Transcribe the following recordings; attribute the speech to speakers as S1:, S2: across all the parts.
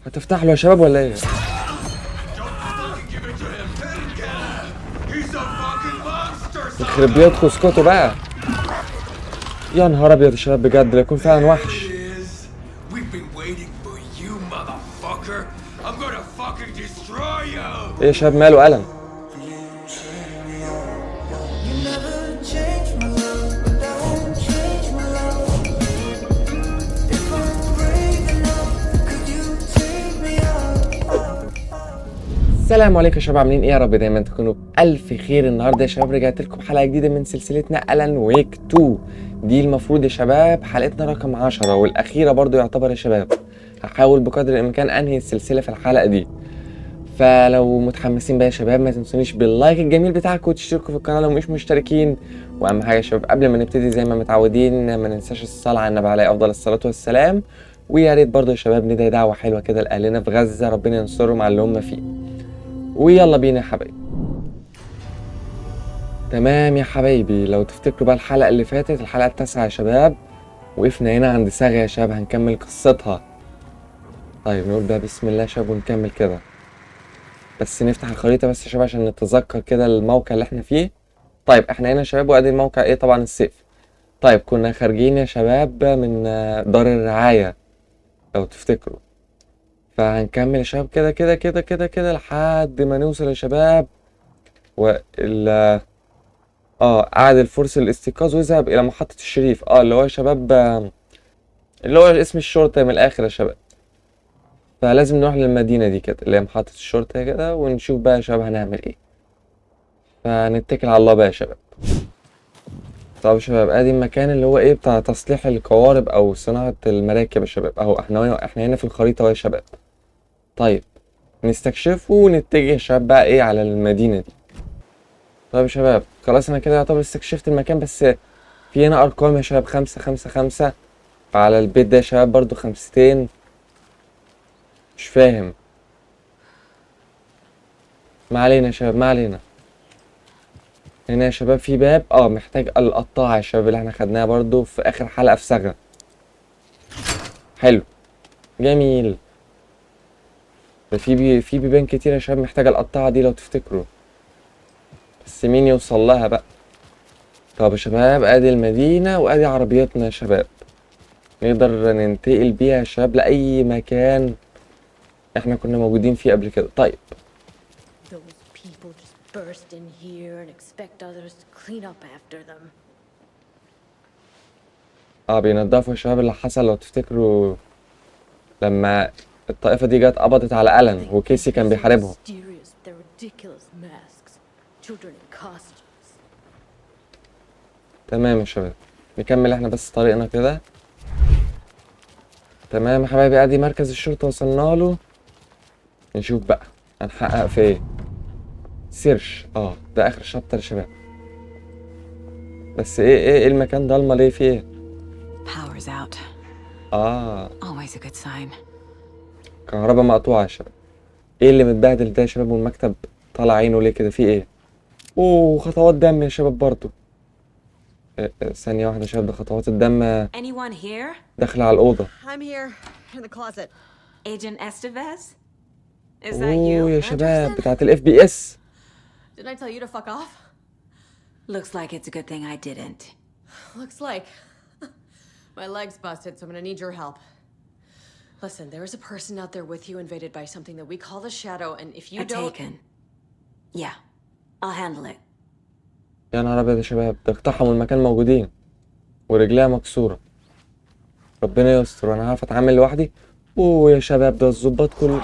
S1: هتفتح له يا شباب ولا ايه؟ يخرب بيتكم اسكتوا بقى. يا نهار ابيض يا شباب بجد لا يكون فعلا وحش. ايه يا شباب ماله قلم؟ السلام عليكم يا شباب، عاملين ايه؟ يا رب دايما تكونوا بألف خير. النهارده يا شباب رجعت لكم حلقه جديده من سلسلتنا ألان ويك 2. دي المفروض يا شباب حلقتنا رقم 10 والاخيره برضو يعتبر يا شباب. هحاول بقدر الامكان انهي السلسله في الحلقه دي، فلو متحمسين بقى يا شباب ما تنسونيش باللايك الجميل بتاعكم وتشتركوا في القناه لو مش مشتركين. واهم حاجه يا شباب قبل ما نبتدي زي ما متعودين ما ننساش الصلاه على النبي عليه افضل الصلاه والسلام. ويا ريت برضو يا شباب ندعي دعوه حلوه كده لاهلنا في غزه، ربنا ينصرهم على اللي هم فيه. ويلا بينا يا حبايبي. تمام يا حبايبي، لو تفتكروا بقى الحلقة اللي فاتت الحلقة التاسعة يا شباب وقفنا هنا عند ساغة يا شباب، هنكمل قصتها. طيب نقول بقى بسم الله يا شباب ونكمل كده، بس نفتح الخريطة بس يا شباب عشان نتذكر كده الموقع اللي احنا فيه. طيب احنا هنا يا شباب وادي الموقع ايه؟ طبعا السيف. طيب كنا خارجين يا شباب من دار الرعاية لو تفتكروا، فهنكمل يا شباب كده كده كده كده كده لحد ما نوصل يا شباب وال قعد الفرس الاستيقاظ ويذهب الى محطة الشريف. اللي هو يا شباب اللي هو اسم الشرطة من الاخر يا شباب. فلازم نروح للمدينة دي كده اللي هي محطة الشرطة كده ونشوف بقى يا شباب هنعمل ايه. فنتكل على الله بقى يا شباب. طب يا شباب ادي المكان اللي هو ايه بتاع تصليح القوارب او صناعة المراكب يا شباب اهو. احنا هنا في الخريطة اهو يا شباب. طيب نستكشفه ونتجه يا شباب بقى ايه على المدينة دي. طيب يا شباب خلاص انا كده يعتبر استكشفت المكان، بس في هنا ارقام يا شباب 5 على البيت ده يا شباب برضو 5. مش فاهم، ما علينا يا شباب ما علينا. هنا يا شباب في باب محتاج القطاعة يا شباب اللي احنا خدناها برضو في اخر حلقة في ساغا. حلو جميل. ده في بيبان كتير يا شباب محتاجة القطاعة دي لو تفتكروا، بس مين يوصل لها بقى؟ طب يا شباب ادي المدينة وادي عربيتنا يا شباب، نقدر ننتقل بيها يا شباب لأي مكان احنا كنا موجودين فيه قبل كده. طيب بينضفوا يا شباب اللي حصل لو تفتكروا لما الطائفة دي جت قبضت على ألان وكيسي كان بيحاربهم. تمام يا شباب نكمل احنا بس طريقنا كده. تمام يا حبايبي ادي مركز الشرطة وصلنا له. نشوف بقى هنحقق في ايه. سيرش ده اخر شابتر يا شباب. بس ايه المكان ضلمه ليه؟ في ايه؟ كهرباء مقطوعه يا شباب. ايه اللي متبهدل ده يا شباب والمكتب طالع عينه ليه كده؟ في ايه؟ خطوات دم يا شباب برضو. ثانيه واحده يا شباب، ده خطوات الدم داخله على الاوضه. يا شباب بتاعت الاف بي اس.
S2: Didn't I tell you to fuck off?
S3: Looks like it's a good thing I didn't.
S2: Looks like. My leg's busted, so I'm gonna need your help. Listen, there is a person out there with you invaded by something that we call the Shadow, and if you don't...
S3: Taken. Yeah, I'll handle it.
S1: يا نهار ابيض يا شباب، ده اقتحموا المكان موجودين ورجليها مكسورة. ربنا يستر وانا عارف اتعامل لوحدي. يا شباب ده الظباط كله.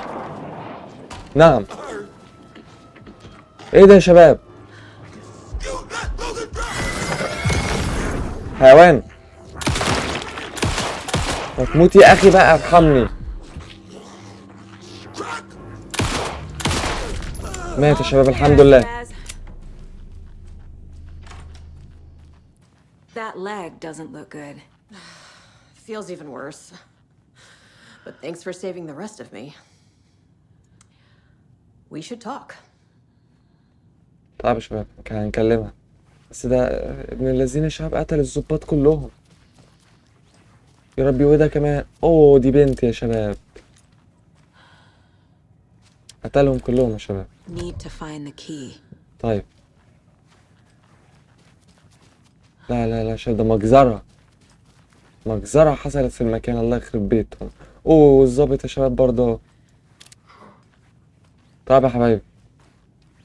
S1: نعم ايه ده يا شباب؟ حيوان. هتموت يا اخي بقى ارحمني. مات يا شباب الحمد لله.
S3: That leg doesn't look good.
S2: Feels even worse. But thanks for saving the rest of me. We should talk.
S1: طيب يا شباب هنكلمها، بس ده ابن الذين يا شباب قتل الظباط كلهم. يا ربي وده كمان. دي بنت يا شباب. قتلهم كلهم يا شباب.
S3: Need to find the key.
S1: طيب لا لا لا يا شباب، ده مجزرة. مجزرة حصلت في المكان، الله يخرب بيتهم. اوه الظابط يا شباب برضه. طيب يا حبايبي،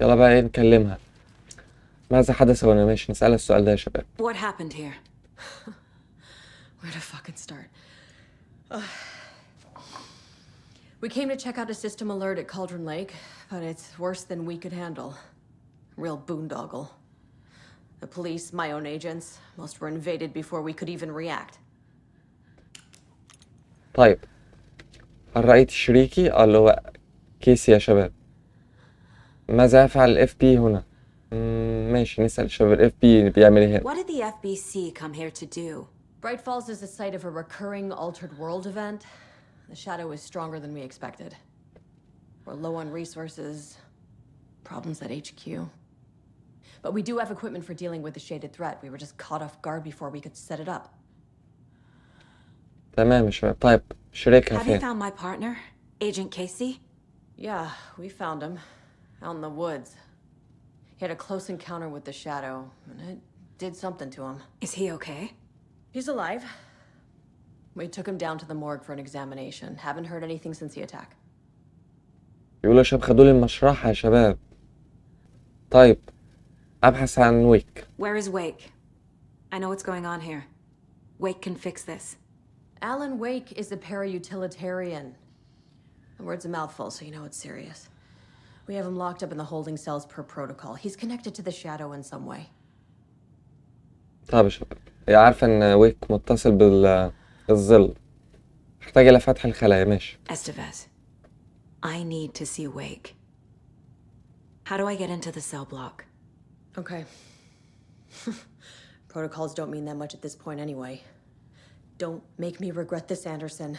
S1: يلا بقى ايه نكلمها. ماذا حدث وانا ماشي؟ نسألها السؤال ده يا شباب.
S3: What happened here?
S2: Where to fucking start? We came to check out a system alert at Cauldron Lake, but it's worse than we could handle. Real boondoggle. The police, my own agents, most were invaded before we could even react.
S1: طيب هل رأيت شريكي اللي هو كيسي يا شباب؟ ماذا يفعل الاف بي هنا؟ ماشي نسأل الشباب الاف بي بيعمل ايه هنا؟
S3: What did the FBC come here to do?
S2: Bright Falls is the site of a recurring altered world event. The shadow is stronger than we expected. We're low on resources, problems at HQ. But we do have equipment for dealing with the shaded threat. We were just caught off guard before we could set it up.
S1: تمام يا شباب. طيب شريكها
S3: Have you
S1: فين؟
S3: found my partner, Agent Casey?
S2: Yeah, we found him. Out in the woods. He had a close encounter with the shadow, and it did something to him.
S3: Is he okay?
S2: He's alive. We took him down to the morgue for an examination. Haven't heard anything since the attack.
S1: يقولوا يا شباب خدوا لي المشرحة يا شباب. طيب أبحث عن ويك.
S3: Where is Wake? I know what's going on here. Wake can fix this.
S2: Alan Wake is a para-utilitarian. The word's a mouthful, so you know it's serious. We have him locked up in the holding cells per protocol. He's connected to the shadow in some way.
S1: طيب يا شباب، هي عارفة إن ويك متصل بالظل. محتاج إلى فتح الخلايا. ماشي.
S3: Estevez, I need to see Wake. How do I get into the cell block?
S2: Okay. Protocols don't mean that much at this point anyway. Don't make me regret this, Anderson.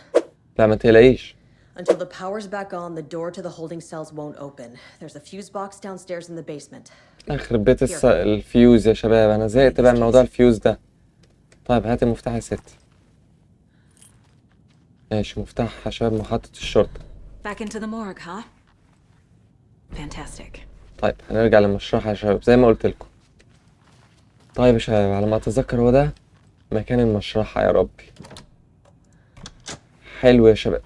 S1: لا ما تقلقيش.
S2: Until the power's back on, the door to the holding cells won't open. There's a fuse box downstairs in the basement.
S1: يخرب بيت الفيوز يا شباب، أنا زهقت بقى من موضوع الفيوز ده. طيب هات المفتاح يا ستي. ماشي مفتاح يا شباب محطة الشرطة.
S3: Back into the morgue, huh? Fantastic.
S1: طيب هنرجع للمشرحة يا شباب زي ما قلت لكم. طيب يا شباب على ما أتذكر هو ده مكان المشرحة يا ربي. حلو يا شباب،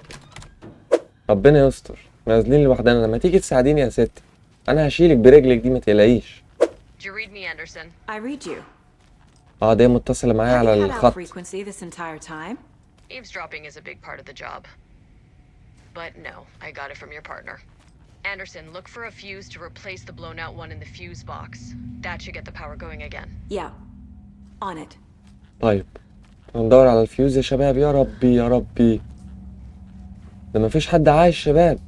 S1: ربنا يستر. نازلين لوحدنا، لما تيجي تساعديني يا ستي أنا هشيلك برجلك دي ما تقلقيش.
S2: Did you read me, Anderson?
S3: I read you.
S1: دي متصلة معايا على
S3: Have you had out
S1: الخط.
S3: frequency this entire time?
S2: Eavesdropping is a big part of the job. But no, I got it from your partner. Anderson, look for a fuse to replace the blown out one in the fuse box. That should get the power going again.
S3: Yeah. On it.
S1: طيب هندور على الفيوز يا شباب. يا ربي يا ربي، ده مفيش حد عايش شباب.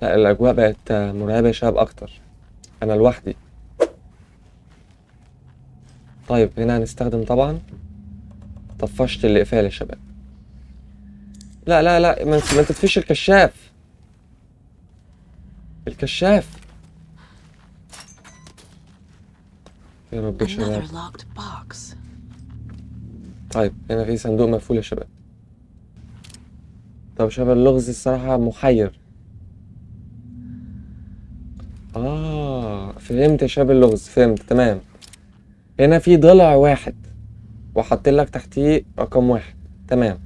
S1: لا الأجواء بقت مرعبة يا شباب أكتر، أنا لوحدي. طيب هنا هنستخدم طبعا طفشت الإقفال يا شباب. لا لا لا ما تطفيش الكشاف. الكشاف يا رب يا شباب.
S3: Another locked box.
S1: طيب هنا في صندوق مقفول يا شباب. طب شباب اللغز الصراحة محير. فهمت يا شباب اللغز، فهمت تمام. هنا في ضلع واحد وحط لك تحتيه رقم 1. تمام.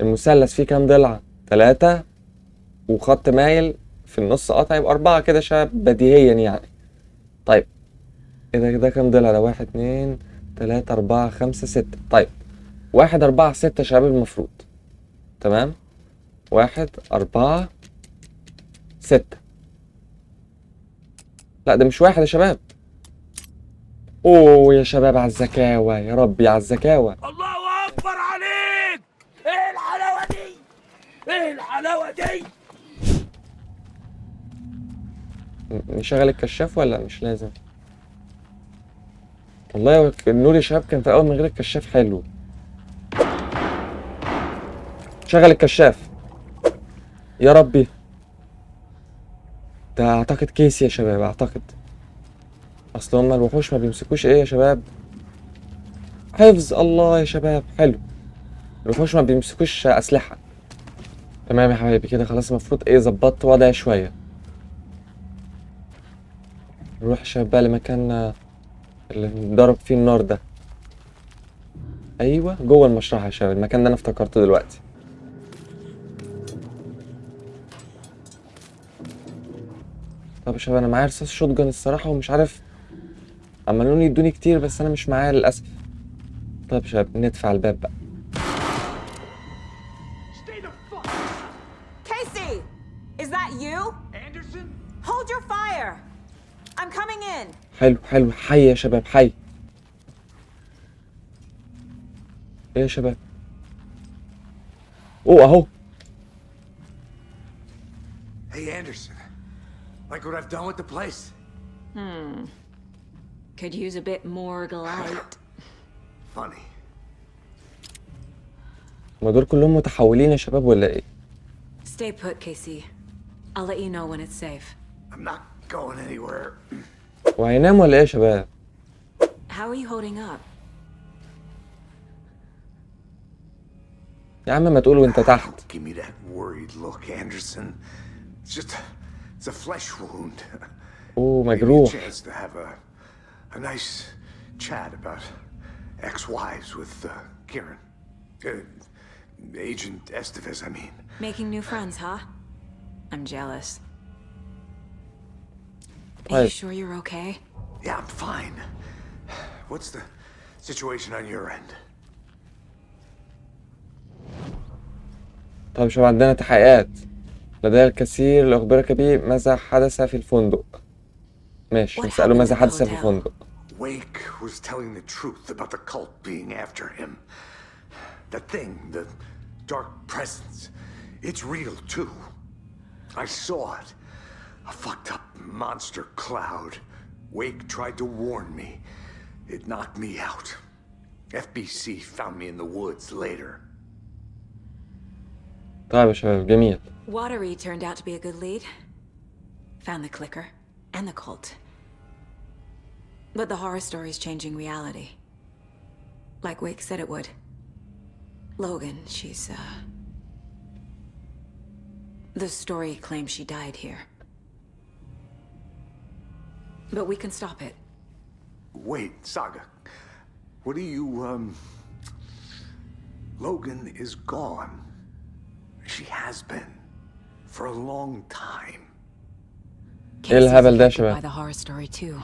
S1: المثلث فيه كام ضلع؟ 3 وخط مايل في النص قطع، يبقى 4 كده شباب بديهيا يعني. طيب ده كام ضلع؟ ده 1 2 3 4 5 6. طيب 1 4 6 شباب المفروض. تمام 1 4 6. لا ده مش 1 يا شباب. اوه يا شباب على الزكاوة، يا ربي على الزكاوة.
S4: الله اكبر عليك! ايه الحلاوه دي؟ ايه الحلاوه دي؟
S1: نشغل الكشاف ولا مش لازم؟ والله النور يا شباب كان في الاول من غير الكشاف حلو. شغل الكشاف يا ربي. ده اعتقد كيس يا شباب، اعتقد اصل هما الوحوش ما بيمسكوش ايه يا شباب، حفظ الله يا شباب. حلو، الوحوش ما بيمسكوش اسلحة. تمام يا حبايبي كده خلاص، المفروض ايه ظبطت وضعي شوية. نروح يا شباب بقى لمكان اللي ضرب فيه النار ده. ايوه جوه المشرحة يا شباب، المكان ده انا افتكرته دلوقتي. طب يا شباب انا معايا رصاص شوت جان الصراحة، ومش عارف عمالون يدوني كتير بس انا مش معايا للاسف. طيب يا شباب ندفع الباب بقى.
S4: Stay the fuck.
S3: Casey! Is that you?
S4: Anderson?
S3: Hold your fire! I'm coming in!
S1: حلو حلو، حي يا شباب حي. ايه يا شباب؟ اوه اهو.
S4: Hey, Anderson. Like what I've done with the place?
S3: Could use a bit more light.
S4: Funny.
S1: هما دول كلهم متحولين يا شباب ولا ايه؟
S3: Stay put, Casey. I'll let you know when it's safe.
S4: I'm not going anywhere.
S1: وهينام ولا ايه يا شباب؟
S3: How are you holding up?
S1: يا عم ما تقول وانت تحت.
S4: Give me that worried look, Anderson. It's a flesh wound.
S1: اوه
S4: Maybe a
S1: مجروح.
S4: chance to have a nice chat about ex-wives with Kieran. Agent Estevez, I mean.
S3: Making new friends, huh? I'm jealous. Are
S1: طيب.
S3: you sure you're okay?
S4: Yeah, I'm fine. What's the situation on your end?
S1: طيب يا شباب عندنا تحقيقات. لدي الكثير لأخبرك به ماذا حدث في الفندق. ماشي
S3: What
S1: نسأله
S3: happened
S1: ماذا
S3: at the
S1: حدث في
S3: hotel?
S1: الفندق.
S4: Wake was telling the truth about the cult being after him. That thing, the dark presence, it's real too. I saw it. A fucked up monster cloud. Wake tried to warn me. It knocked me out. FBC found me in the woods later.
S1: طيب يا شباب جميل.
S3: Watery turned out to be a good lead. Found the clicker and the cult. But the horror story's changing reality. Like Wake said it would. Logan, she's, the story claims she died here. But we can stop it.
S4: Wait, Saga. What do you, Logan is gone. She has been. For a long time.
S1: ايه الهبل ده يا
S3: Casey's affected
S1: شباب؟
S3: by the horror story too.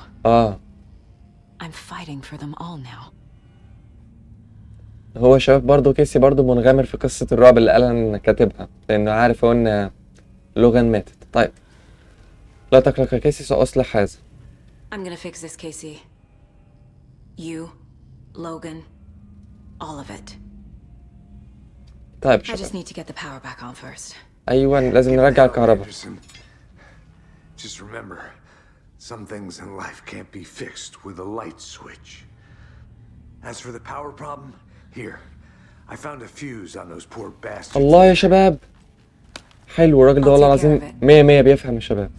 S3: I'm fighting for them all now.
S1: هو شباب برضه كيسي برضه منغمر في قصة الرعب اللي قالها ان كاتبها، لانه عارف هو ان لوغان ماتت. طيب لا تقلق يا كيسي سأصلح هذا.
S3: I'm gonna fix this, Casey. You, Logan, all of it.
S1: طيب
S3: I just
S1: شباب
S3: need to get the power back on first.
S1: ايوه لازم نرجع الكهرباء.
S4: Just remember, some things in life can't be fixed with a light switch. As for the power problem, here, I found a fuse on those poor bastards.
S1: الله يا شباب حلو الراجل ده والله العظيم 100 100 بيفهم يا شباب.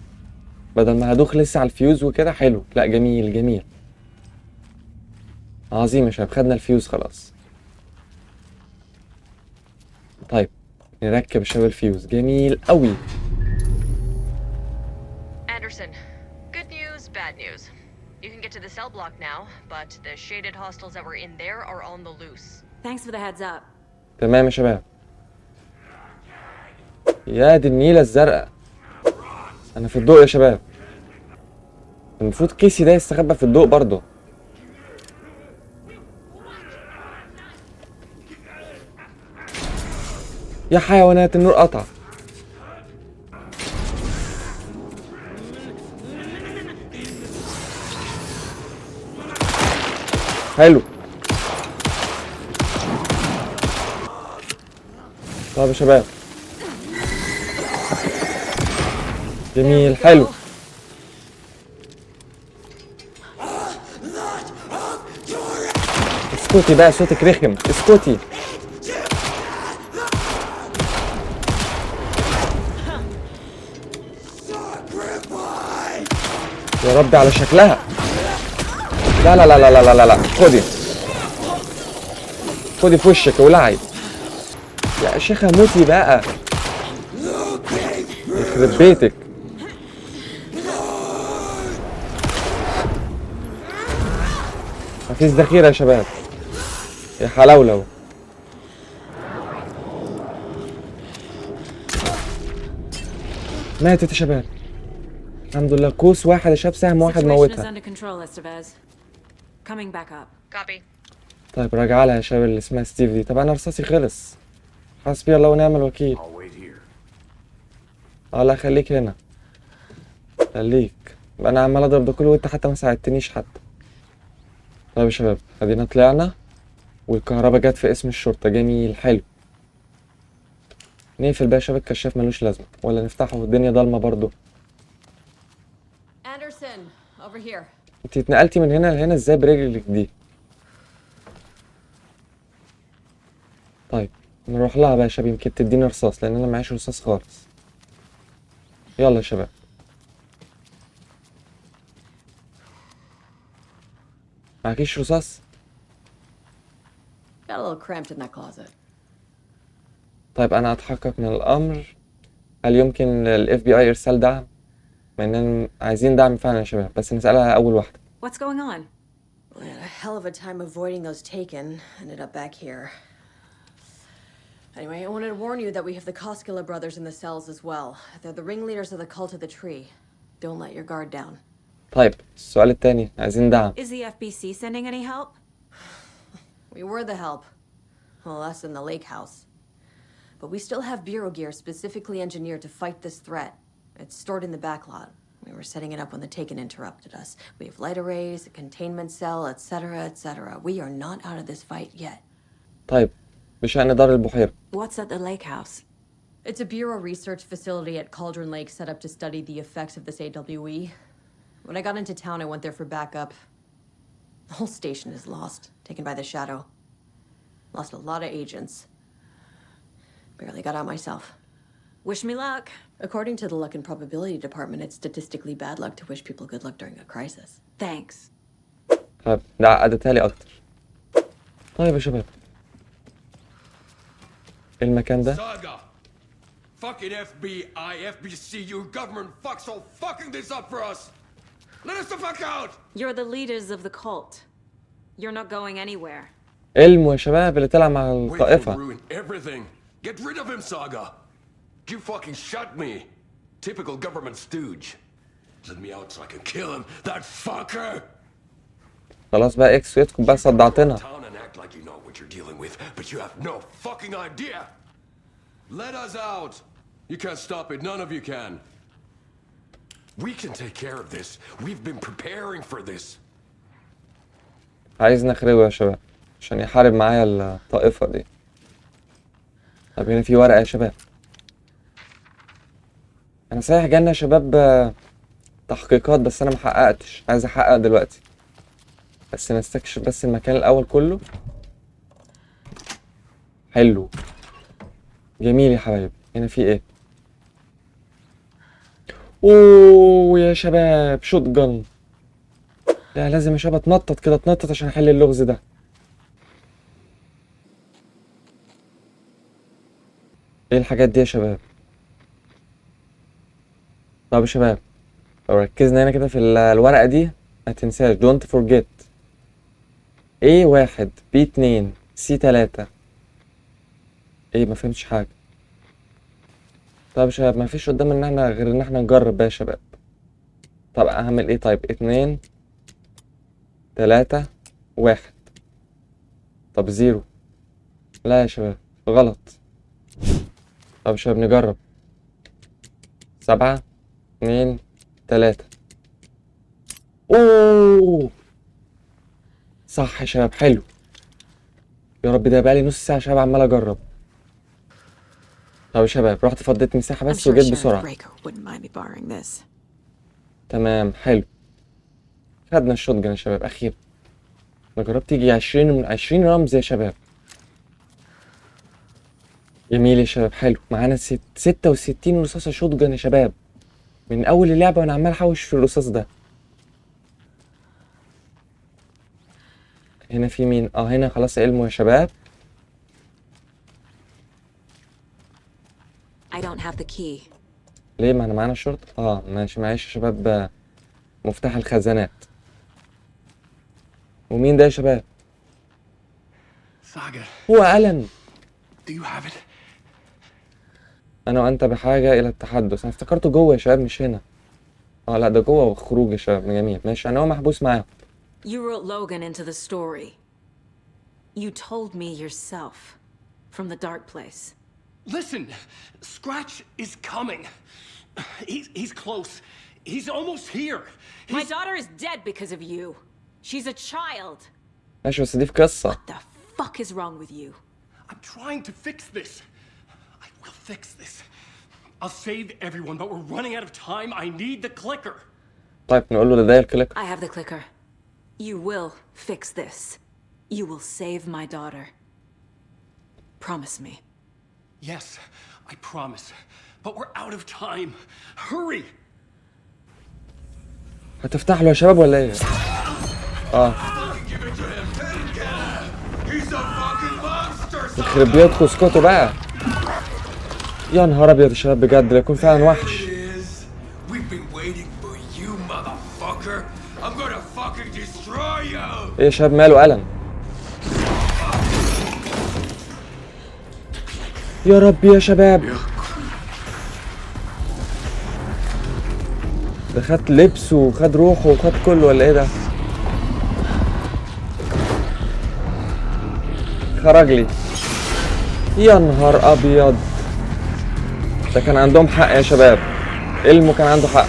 S1: بدل ما هدوخ لسه على الفيوز وكده حلو. لا جميل جميل عظيم يا شباب، خدنا الفيوز خلاص. طيب نركب يا شباب الفيوز. جميل قوي.
S2: Anderson, good news, bad news. You can get to the cell block now, but the shaded hostiles that were in there are on the loose.
S3: Thanks for the heads up.
S1: تمام يا شباب. يا دي النيلة الزرقاء. انا في الضوء يا شباب. المفروض كيسي ده يستخبى في الضوء برضه. يا حيوانات النور قطع. حلو. طب يا شباب جميل حلو. اسكتي بقى صوتك رخم، اسكتي. يا ربي على شكلها. لا لا لا لا لا لا لا خدي خدي في وشك ولعي يا شيخة موتي بقى. يخرب بيتك. مفيش ذخيرة يا شباب، يا حلاولو. ماتت يا شباب، الحمد لله. كوس واحد يا شباب، سهم واحد موتها. طيب راجع لها يا شباب اللي اسمها ستيف دي. طب انا رصاصي خلص، حسبي الله ونعم الوكيل. لا خليك هنا، خليك. انا عمال اضرب ده كله وانت حتى ما ساعدتنيش حتى. طيب يا شباب ادينا طلعنا والكهرباء جت في اسم الشرطة. جميل، حلو. نقفل بقى يا شباب، الكشاف ملوش لازمة، ولا نفتحه والدنيا ضلمة برضو. انت اتنقلتي من هنا لهنا ازاي برجلك دي؟ طيب نروح لها بقى يا شباب، يمكن تديني رصاص لان انا معيش رصاص خالص. يلا يا شباب. معكيش رصاص؟
S2: Got a little cramped in that closet.
S1: طيب انا اتحقق من الامر. هل يمكن للاف بي اي ارسال دعم؟ مع اننا عايزين دعم فعلا يا شباب، بس نسالها اول واحده.
S3: What's going on?
S2: We had a hell of a time avoiding those taken. Ended up back here. Anyway, I wanted to warn you that we have the Koskela brothers in the cells as well. They're the ringleaders of the cult of the tree. Don't let your guard down.
S1: طيب السؤال التاني، عايزين دعم.
S3: Is the FBC sending any help?
S2: We were the help. Well, us in the lake house. But we still have bureau gear specifically engineered to fight this threat. It's stored in the backlot. We were setting it up when the Taken interrupted us. We have light arrays, a containment cell, etc., etc. We are not out of this fight yet.
S1: طيب بشأن دار البحيرة.
S3: What's at the lake house?
S2: It's a bureau research facility at Cauldron Lake set up to study the effects of this AWE. When I got into town, I went there for backup. The whole station is lost, taken by the shadow. Lost a lot of agents. Barely got out myself.
S3: Wish me luck.
S2: According to the luck and probability department, it's statistically bad luck to wish people good luck during a crisis.
S3: Thanks.
S1: طيب ده عقدتها لي اكتر. طيب يا شباب، المكان ده
S5: Saga! Fucking FBI, FBC, you government fucks all fucking this up for us! Let us the fuck out!
S3: You're the leaders of the cult. You're not going anywhere.
S1: علم يا شباب اللي طلع مع
S5: Wait,
S1: الطائفة.
S5: ruin everything! Get rid of him, Saga! You fucking shot me! Typical government stooge. Let me out so I can kill him, that fucker!
S1: خلاص بقى اكس ويتكم بقى، صدعتنا.
S5: Town and act like you know what you're dealing with, but you have no fucking idea! Let us out! You can't stop it, none of you can. We can take care of this. We've been preparing for this.
S1: عايز نخربه يا شباب عشان يحارب معايا الطائفة دي. طب هنا في ورقة يا شباب. انا صحيح جالنا يا شباب تحقيقات، بس انا محققتش، عايز احقق دلوقتي. بس نستكشف بس المكان الاول كله. حلو، جميل يا حبايبي. هنا في ايه؟ اوه يا شباب، شوت جن. لا لازم يا شباب اتنطط كده، اتنطط عشان احل اللغز ده. ايه الحاجات دي يا شباب؟ طب يا شباب لو ركزنا هنا كده في الورقة دي، ما تنساش don't forget A1 B2 C3. ايه ما فهمتش حاجة. طب يا شباب ما فيش قدام ان احنا غير ان احنا نجرب بقى يا شباب. طب هعمل ايه؟ طيب 2 3 1. طب 0. لا يا شباب غلط. طب يا شباب نجرب 7 2 3. اوه صح يا شباب، حلو. يا رب ده بقالي نص ساعة يا شباب عمال اجرب. طب يا شباب رحت فضيت مساحة بس وجيت بسرعة. تمام حلو. خدنا الشوت جن يا شباب اخيرا. انا جربت يجي 20 رمز يا شباب. جميل يا شباب، حلو. معانا 66 رصاصة شوت جن يا شباب من اول اللعبة وانا عمال احوش في الرصاص ده. هنا في مين؟ هنا خلاص علمه يا شباب.
S3: I don't have the key.
S1: ليه؟ ما انا معانا شرطة. ماشي، معيش يا شباب مفتاح الخزانات. ومين ده يا شباب؟
S5: Saga,
S1: هو ألن.
S5: do you have it?
S1: انا وانت بحاجة الى التحدث. انا افتكرته جوه يا شباب مش هنا. لا ده جوه وخروج يا شباب. جميل ماشي، يعني هو محبوس معاهم.
S3: You wrote Logan into the story. You told me yourself from the dark place.
S5: Listen, Scratch is coming. He's close. He's almost here.
S3: My daughter is dead because of you. She's a child.
S1: ماشي بس دي في قصة.
S3: What the fuck is wrong with you?
S5: I'm trying to fix this. I will fix this. I'll save everyone, but we're running out of time. I need the clicker.
S1: طيب نقول له ده الكليك.
S3: I have the clicker. You will fix this. You will save my daughter. Promise me.
S5: Yes, I promise. But we're out of time. Hurry!
S1: هتفتح له يا شباب ولا ايه؟
S5: Give it to him. He's a fucking monster.
S1: يخرب بيتكم اسكتوا بقى. يا نهار ابيض يا شباب بجد لا يكون فعلا وحش.
S5: We've been waiting for you, motherfucker. I'm gonna fucking destroy you.
S1: ايه يا شباب ماله ألن؟ يا ربي يا شباب. ده خد لبسه وخد روحه وخد كله ولا ايه ده؟ خرج لي. يا نهار ابيض. ده كان عندهم حق يا شباب. علمه كان عنده حق.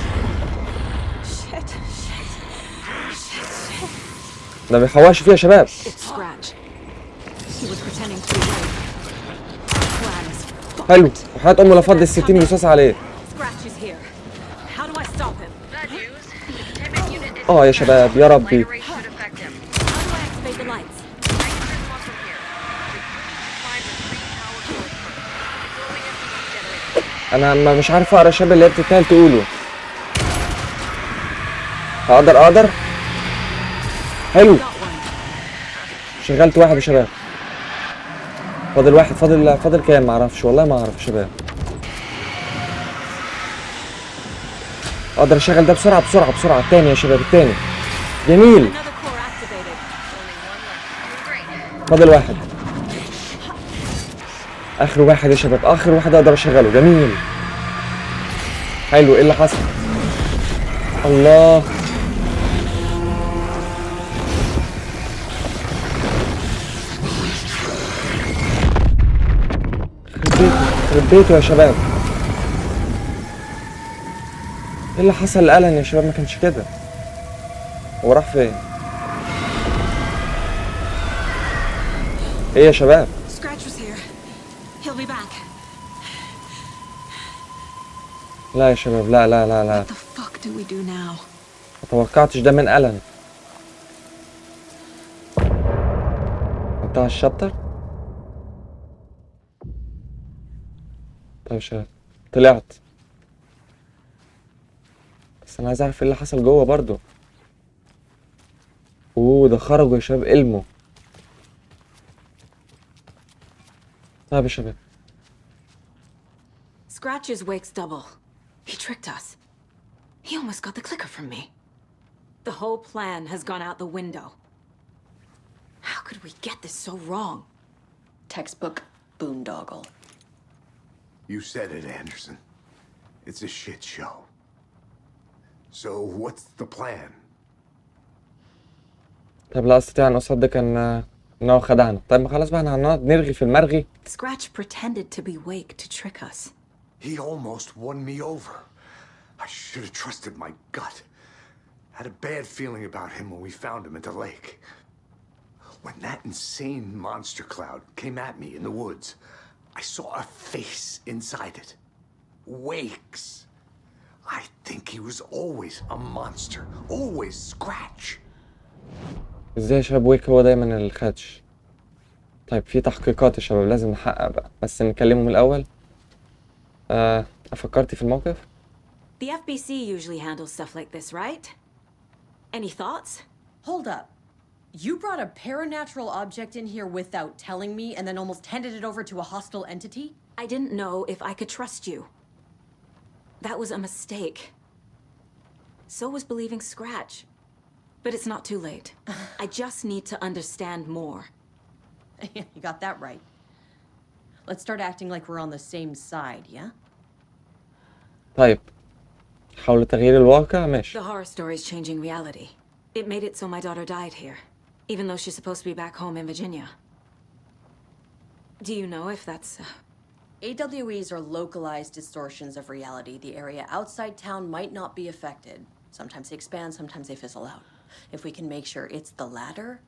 S1: ده بيحوش فيه يا شباب.
S3: It's Scratch. He was pretending to be awake. Plan is
S1: حلو. وحياة امه لفض ال60 رصاص عليه.
S3: Scratch is here. How do I stop him?
S6: Bad news. Containment unit is
S1: يا شباب يا ربي.
S6: light array should affect him.
S3: How do I activate the lights?
S6: I can turn them on from here. Find the 3 power source first. Controlling it generator.
S1: انا مش عارف اقرا الشباب اللي هي بتتقال تقوله. اقدر. حلو.
S3: Got one.
S1: شغلت واحد يا شباب. فاضل واحد. فاضل كام؟ معرفش والله ما اعرف يا شباب. اقدر اشغل ده بسرعة. التاني يا شباب التاني. جميل.
S3: Another core activated.
S6: Only one left. Doing great.
S1: فاضل واحد. اخر واحد يا شباب. اخر واحد اقدر اشغله. جميل. حلو. ايه اللي حصل؟ الله. يخرب بيته يا شباب. ايه اللي حصل لألن يا شباب؟ ما كانش كده. هو راح فين؟ ايه يا شباب؟
S3: Scratch was here. He'll be back.
S1: لا يا شباب لا.
S3: What the fuck do we do now?
S1: متوقعتش ده من ألن. انتهى الشابتر. طيب يا شباب طلعت. بس انا عايز اعرف ايه اللي حصل جوه برضو. ده خرجوا يا شباب علمه. طيب يا شباب.
S3: Scratch's wake's double. He tricked us. He almost got the clicker from me. The whole plan has gone out the window. How could we get this so wrong?
S2: Textbook boondoggle.
S4: You said it, Anderson. It's a shit show. So what's the plan?
S1: طيب لا استطيع ان اصدق انه خدعنا. طيب ما خلاص بقى احنا هنقعد نرغي في المرغي.
S3: Scratch pretended to be awake to trick us.
S4: He almost won me over. I should have trusted my gut. Had a bad feeling about him when we found him at the lake. When that insane monster cloud came at me in the woods, I saw a face inside it. Wakes. I think he was always a monster. Always Scratch.
S1: ازاي يا شباب ويك هو دايما الخدش؟ طيب في تحقيقات يا شباب لازم نحقق بقى. بس نكلمهم الاول. فكرتي في الموقف؟
S3: The FBC usually handles stuff like this, right? Any thoughts?
S2: Hold up. You brought a paranatural object in here without telling me and then almost handed it over to a hostile entity?
S3: I didn't know if I could trust you. That was a mistake. So was believing Scratch. But it's not too late. I just need to understand more.
S2: You got that right. Let's start acting like we're on the same side, yeah?
S1: طيب حاول تغيير الواقع ماشي.
S3: The horror story's changing reality. It made it so my daughter died here, even though she's supposed to be back home in Virginia. Do you know if that's...
S2: AWEs are localized distortions of reality. The area outside town might not be affected. Sometimes they expand, sometimes they fizzle out. If we can make sure it's the latter,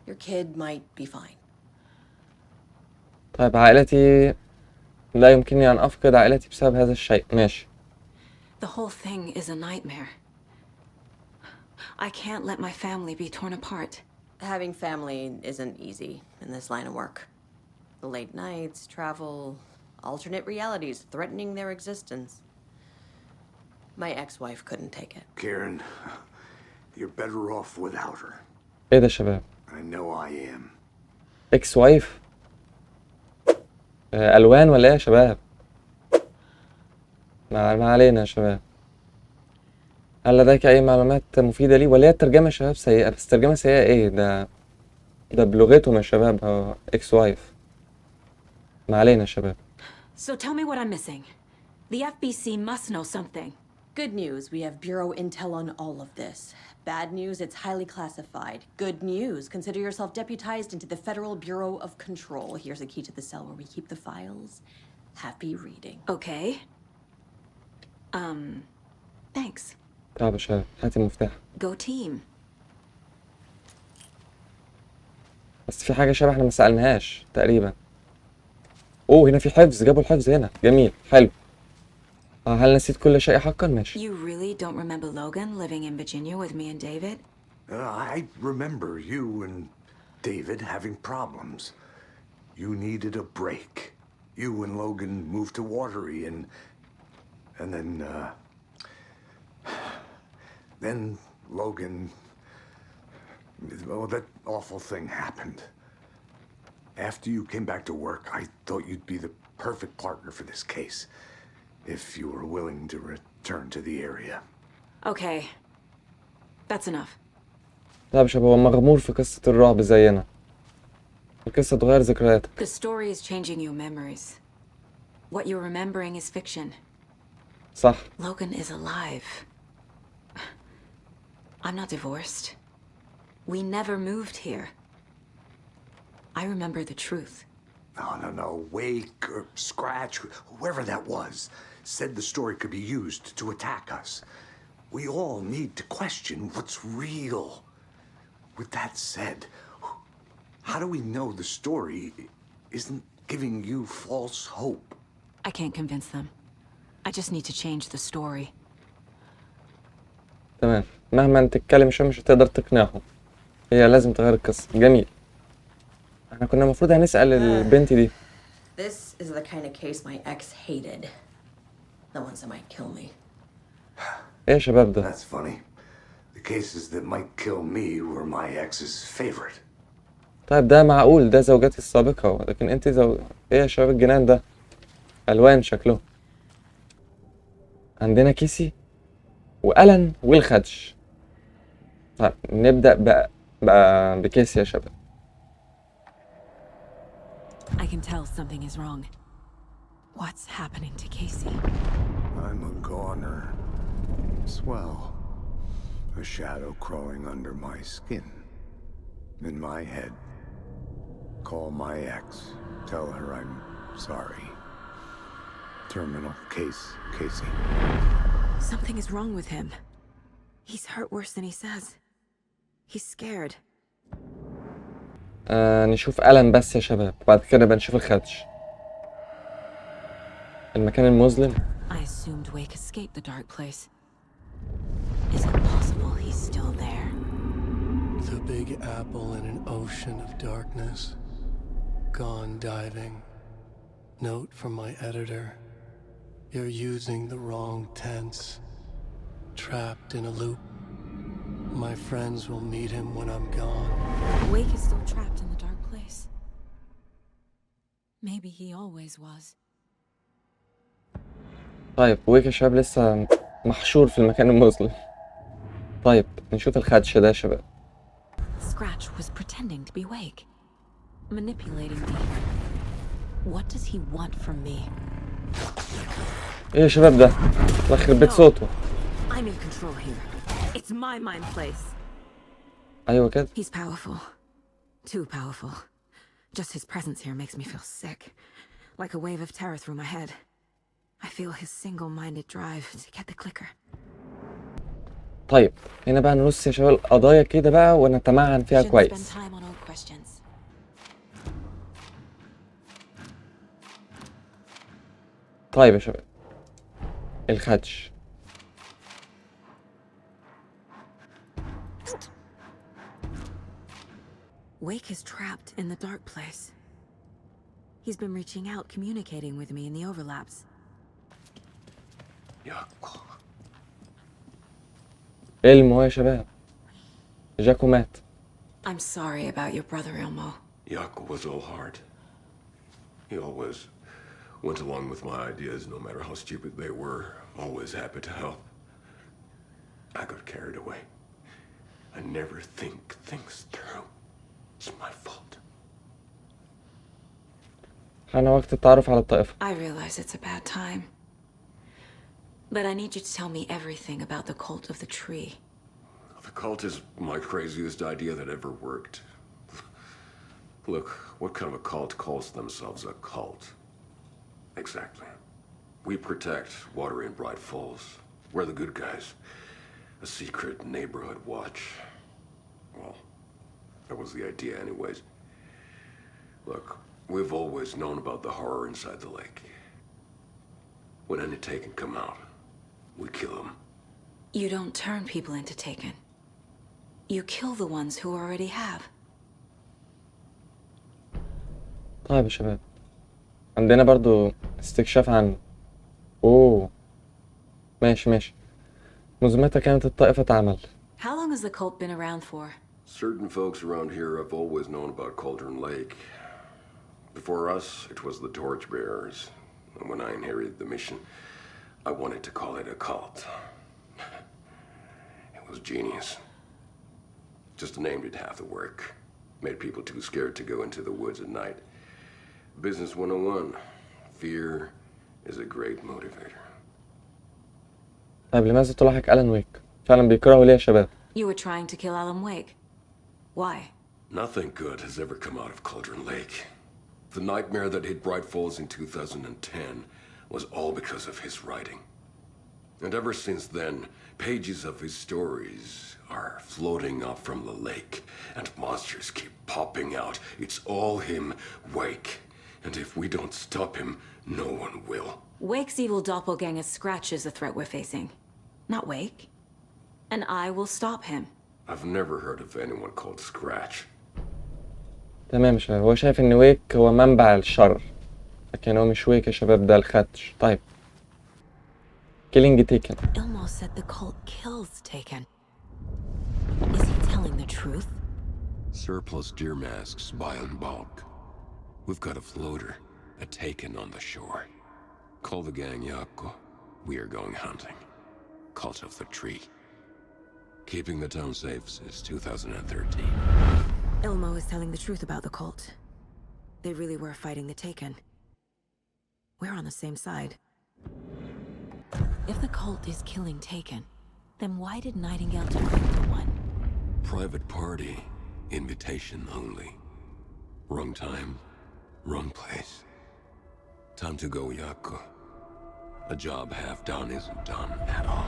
S2: your kid might be fine.
S1: طيب عائلتي لا يمكنني أن أفقد عائلتي بسبب هذا الشيء ماشي.
S3: The whole thing is a nightmare. I can't let my family be torn apart.
S2: Having family isn't easy in this line of work. The late nights, travel, alternate realities threatening their existence. My ex-wife couldn't take it.
S4: Karen, you're better off without her.
S1: إيه ده شباب؟
S4: I know I am.
S1: إكس وايف؟ ألوان ولا إيه يا شباب؟ ما علينا يا شباب. هل لديك أي معلومات مفيدة لي؟ ولا هي الترجمة يا شباب سيئة؟ بس الترجمة سيئة إيه؟ ده بلغتهم يا شباب هو إكس وايف. ما علينا يا شباب.
S3: So tell me what I'm missing. The FBC must know something.
S2: Good news, we have Bureau intel on all of this. Bad news, it's highly classified. Good news, consider yourself deputized into the Federal Bureau of Control. Here's a key to the cell where we keep the files. Happy reading.
S3: Okay. Thanks.
S1: طيب يا شباب هاتي المفتاح.
S3: Go team.
S1: بس في حاجة شباب احنا ما سألناهاش تقريبا. اوه هنا في حفظ، جابوا الحفظ هنا، جميل، حلو. هل نسيت كل شيء حقا؟ ماشي.
S3: You really don't remember Logan living in Virginia with me and David?
S4: I remember you and David having problems. You needed a break. You and Logan moved to Watery and then Logan, well, that awful thing happened. After you came back to work, I thought you'd be the perfect partner for this case, if you were willing to return to the area.
S3: Okay. That's enough.
S1: طيب شباب هو مغمور في قصة الرعب زينا. القصة تغير ذكرياتك.
S3: The story is changing your memories. What you're remembering is fiction.
S1: صح.
S3: Logan is alive. I'm not divorced. We never moved here. I remember the truth.
S4: No. Wake or Scratch, whoever that was, said the story could be used to attack us. We all need to question what's real. With that said, how do we know the story isn't giving you false hope?
S3: I can't convince them. I just need to change the story.
S1: تمام مهما تتكلم شوية مش هتقدر تقنعهم. هي لازم تغير القصة. جميل. احنا كنا المفروض هنسأل البنت دي.
S2: This is the kind of case my ex hated. The ones that might kill me.
S1: ايه يا شباب ده؟
S4: That's funny. The cases that might kill me were my ex's favorite.
S1: طيب ده معقول، ده زوجاتي السابقة، لكن انت ايه يا شباب الجنان ده؟ ألوان شكله. عندنا كيسي وألن والخدش. طيب نبدأ بقى بكيسي يا شباب.
S3: I can tell something is wrong. What's happening to Casey?
S4: I'm a goner. Swell. A shadow crawling under my skin. In my head. Call my ex. Tell her I'm sorry. Terminal case, Casey.
S3: Something is wrong with him. He's hurt worse than he says. He's scared.
S1: نشوف ألن بس يا شباب، وبعد كده بنشوف الخدش. المكان المظلم.
S3: I assumed Wake escaped the dark place. Is it possible he's still there?
S7: The big apple in an ocean of darkness. Gone diving. Note from my editor. You're using the wrong tense. Trapped in a loop. My friends will meet him when I'm gone.
S3: Wake is still trapped in the dark place. Maybe he always was.
S1: طيب ويك يا شباب لسه محشور في المكان المظلم. طيب نشوف الخدش ده يا شباب.
S3: Scratch was pretending to be awake, manipulating me. What does he want from me?
S1: ايه يا شباب ده؟ الله يخرب بيت صوته.
S3: I'm in control here. It's my mind place.
S1: ايوه كده.
S3: He's powerful. Too powerful. Just his presence here makes me feel sick. Like a wave of terror through my head. I feel his single-minded drive to get the clicker.
S1: طيب هنا بقى نرص يا شباب القضايا كده بقى ونتمعن فيها
S3: Shouldn't
S1: كويس.
S3: spend time on old questions.
S1: طيب يا شباب الخدش.
S3: Wake is trapped in the dark place. He's been reaching out, communicating with me in the overlaps.
S5: Yaku.
S1: علم يا شباب. جاكو مات.
S3: I'm sorry about your brother, Ilmo.
S5: Yaku was all heart. He always went along with my ideas, no matter how stupid they were. Always happy to help. I got carried away. I never think things through. It's my fault.
S1: حان وقت التعرف على الطائفة.
S3: I realize it's a bad time. But I need you to tell me everything about the cult of the tree.
S5: The cult is my craziest idea that ever worked. Look, what kind of a cult calls themselves a cult? Exactly. We protect water in Bright Falls. We're the good guys. A secret neighborhood watch. Well, that was the idea anyways. Look, we've always known about the horror inside the lake. When any Taken come out, we kill them.
S3: You don't turn people into Taken. You kill the ones who already have.
S1: طيب يا شباب عندنا برضو استكشاف عنه. اوه ماشي. مزمتها كانت الطائفة تعمل.
S3: How long has the cult been around for?
S5: Certain folks around here have always known about Cauldron Lake. Before us, it was the Torchbearers. And when I inherited the mission, I wanted to call it a cult. It was genius. Just named it half the work. Made people too scared to go into the woods at night. Business 101. Fear is a great motivator.
S1: طيب لماذا تلاحق ألان ويك؟ فعلا بيكرهوا ليه يا شباب؟
S3: You were trying to kill Alan Wake. Why?
S5: Nothing good has ever come out of Cauldron Lake. The nightmare that hit Bright Falls in 2010 was all because of his writing. And ever since then, pages of his stories are floating up from the lake, and monsters keep popping out. It's all him, Wake. And if we don't stop him, no one will.
S3: Wake's evil doppelganger Scratch is the threat we're facing. Not Wake. And I will stop him.
S5: I've never heard of anyone called Scratch.
S1: تمام يا شباب هو شايف إن ويك هو منبع الشر لكن هو مش ويك يا شباب ده الخدش. طيب كيلينج تيكن.
S3: Ilmo said the cult kills Taken. Is he telling the truth?
S5: Surplus deer masks buy in bulk. We've got a floater, a Taken on the shore. Call the gang Yako. We are going hunting. Cult of the Tree. Keeping the town safe since 2013.
S3: Ilmo is telling the truth about the cult. They really were fighting the Taken. We're on the same side. If the cult is killing Taken, then why did Nightingale turn into one?
S5: Private party. Invitation only. Wrong time. Wrong place. Time to go, Yako. A job half done isn't done at all.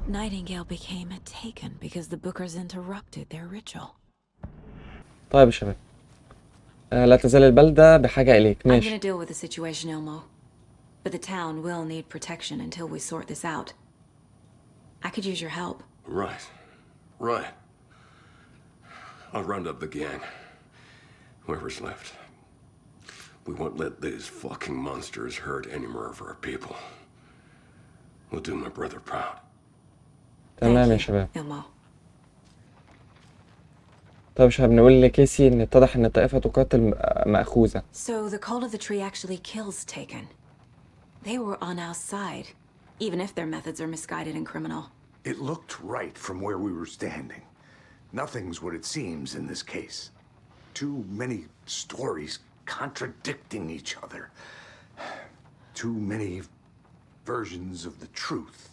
S3: Nightingale became a Taken because the Bookers interrupted their ritual.
S1: طيب يا شباب لا تزال البلدة بحاجة إليك.
S3: I'm
S1: ماشي.
S3: gonna deal with the situation, Ilmo. But the town will need protection until we sort this out. I could use your help.
S5: Right. I'll round up the gang. Whoever's left. We won't let these fucking monsters hurt any more of our people. We'll do my brother proud.
S1: تمام يا
S3: Thank you,
S1: شباب.
S3: Ilmo.
S1: طيب يا شباب نقول لكيسي إن اتضح إن الطائفة تقاتل مأخوذة.
S3: So the cult of the tree actually kills Taken. They were on our side, even if their methods are misguided and criminal.
S4: It looked right from where we were standing. Nothing's what it seems in this case. Too many stories contradicting each other. Too many versions of the truth.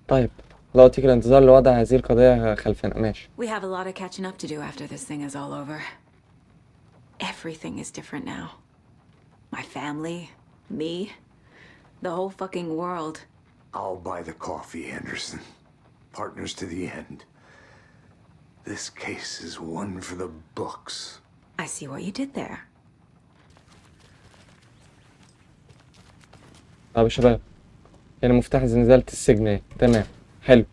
S1: طيب لا أطيق الانتظار لوضع هذه القضية خلفنا. ماشي.
S3: We have a lot of catching up to do after this thing is all over. Everything is different now. My family, me, the whole fucking world.
S4: I'll buy the coffee, Anderson. Partners to the end. This case is one for the books.
S3: I see what you did there.
S1: طب يا شباب، يعني مفتاح زنزانة السجن اهي. تمام، حلو.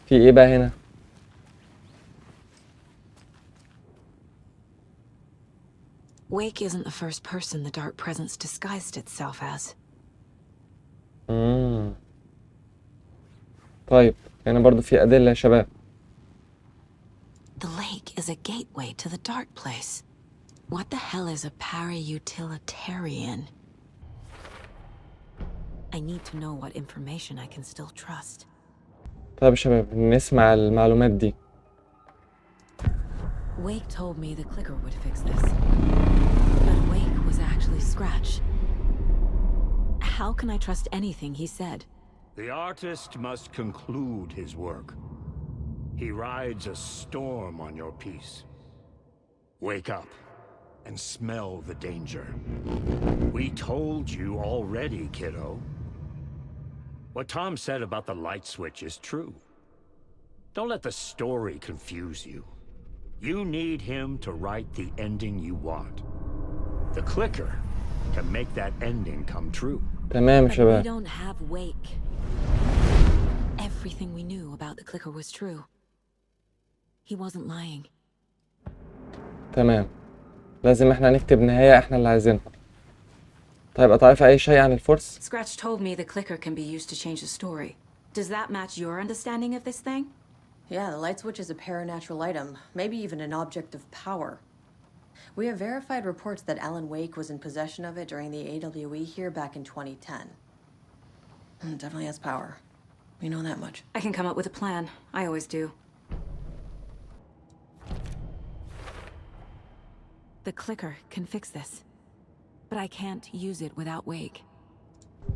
S1: في ايه بقى هنا؟
S3: Wake isn't the first person the dark presence disguised itself as.
S1: طيب هنا برضو في أدلة يا شباب.
S3: The lake is a gateway to the dark place. What the hell is a para-utilitarian? I need to know what information I can still trust.
S1: طيب يا شباب نسمع المعلومات دي.
S3: Wake told me the clicker would fix this. But Wake was actually Scratch. How can I trust anything he said?
S8: The artist must conclude his work. He rides a storm on your piece. Wake up and smell the danger. We told you already, kiddo. What Tom said about the light switch is true. Don't let the story confuse you. You need him to write the ending you want. The clicker can make that ending come true.
S1: تمام يا
S3: But we
S1: شباب.
S3: don't have Wake. Everything we knew about the clicker was true. He wasn't lying.
S1: تمام، لازم احنا نكتب نهاية احنا اللي عايزينها. طيب أتعرف أي شيء عن الفرس؟
S3: Scratch told me the clicker can be used to change the story. Does that match your understanding of this thing?
S2: Yeah, the light switch is a paranatural item, maybe even an object of power. We have verified reports that Alan Wake was in possession of it during the AWE here back in 2010. It definitely has power. We know that much.
S3: I can come up with a plan. I always do. The clicker can fix this. But I can't use it without Wake.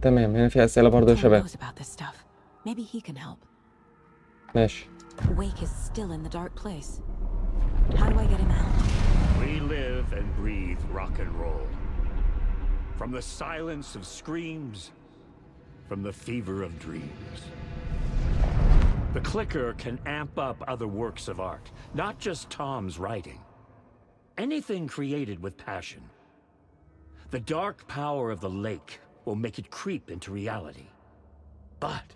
S1: تمام، هنا في أسئلة برضو يا
S3: Tom
S1: شباب.
S3: knows about this stuff. Maybe he can help.
S1: ماشي.
S3: Wake is still in the dark place. How do I get him out?
S8: We live and breathe rock and roll. From the silence of screams, from the fever of dreams. The clicker can amp up other works of art, not just Tom's writing. Anything created with passion. The dark power of the lake will make it creep into reality. But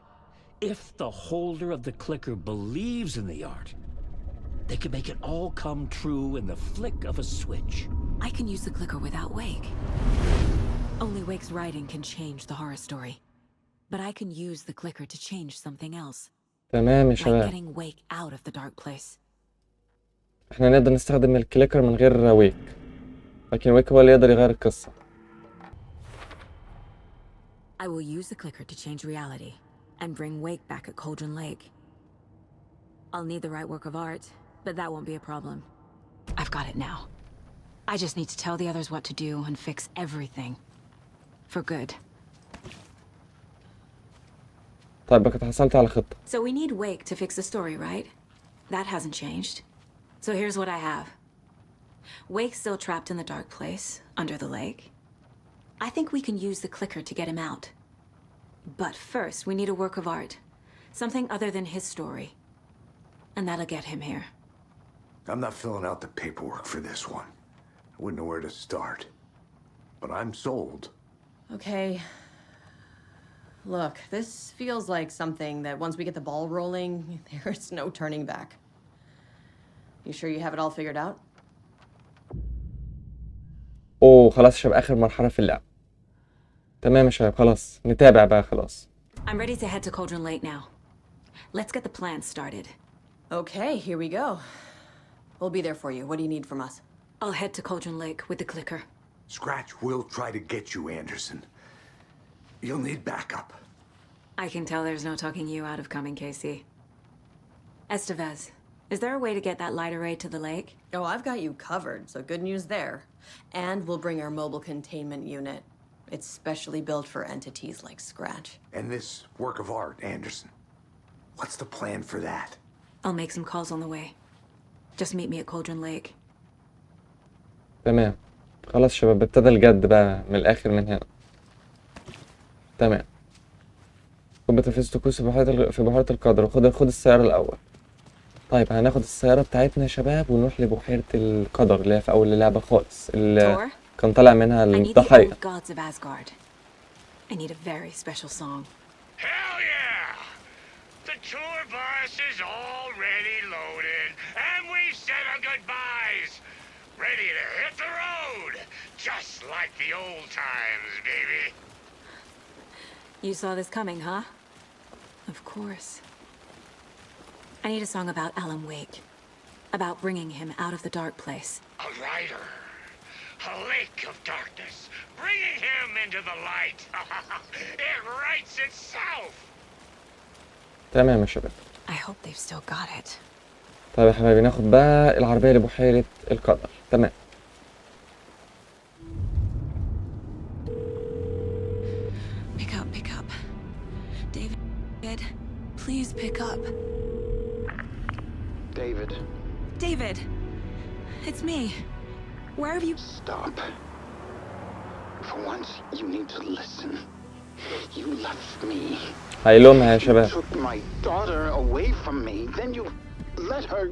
S8: if the holder of the clicker believes in the art, they can make it all come true in the flick of a switch.
S3: I can use the clicker without Wake. Only Wake's writing can change the horror story. But I can use the clicker to change something else.
S1: تمام يا
S3: Like
S1: شباب.
S3: getting Wake out of the dark place.
S1: احنا نقدر نستخدم الكليكر من غير ويك، لكن ويك هو اللي يقدر يغير القصة.
S3: I will use the clicker to change reality and bring Wake back at Cauldron Lake. I'll need the right work of art, but that won't be a problem. I've got it now. I just need to tell the others what to do and fix everything. For good.
S1: طيب بقى حصلت على خطة.
S3: So we need Wake to fix the story, right? That hasn't changed. So here's what I have. Wake's still trapped in the dark place, under the lake. I think we can use the clicker to get him out. But first, we need a work of art. Something other than his story. And that'll get him here.
S4: I'm not filling out the paperwork for this one. I wouldn't know where to start. But I'm sold.
S2: Okay. Look, this feels like something that once we get the ball rolling, there's no turning back. You sure you have it all figured out?
S1: اوه خلاص يا شباب، آخر مرحلة في اللعب. تمام يا شباب، خلاص نتابع بقى خلاص.
S3: I'm ready to head to Cauldron Lake now. Let's get the plan started.
S2: Okay, here we go. We'll be there for you. What do you need from us?
S3: I'll head to Cauldron Lake with the clicker.
S4: Scratch will try to get you, Anderson. You'll need backup.
S3: I can tell there's no talking you out of coming, Casey. Estevez, is there a way to get that light array to the lake?
S2: Oh, I've got you covered, so good news there. And we'll bring our mobile containment unit. It's specially built for entities like Scratch.
S4: And this work of art, Anderson. What's the plan for that?
S3: I'll make some calls on the way. Just meet me at Cauldron Lake.
S1: تمام. خلاص شباب، ابتدى الجد بقى من الاخر من هنا. تمام. خد بتنفيذ طقوس في بحيرة القدر، وخد السيارة الأول. طيب هناخد السيارة بتاعتنا يا شباب ونروح لبحيرة القدر اللي هي في أول اللعبة خالص، اللي كان طالع منها الضحية.
S3: I need a very special song.
S8: Hell yeah! The tour bus is already loaded, and we've said our goodbyes. Ready to hit the road, just like the old times, baby.
S3: You saw this coming, huh? Of course. I need a song about Alan Wake. About bringing him out of the dark place.
S8: A rider. A lake of darkness. Bringing him into the light. It writes itself.
S1: تمام يا شباب.
S3: I hope they've still got it.
S1: طيب يا حبايبي، ناخد بقى العربية لبحيرة القدر. تمام.
S3: Pick up. David, please pick up. David, it's me. Where have you...
S9: Stop. For once, you need to listen. You left me.
S1: هيلومها يا شباب.
S9: You took my daughter away from me. Then you let her...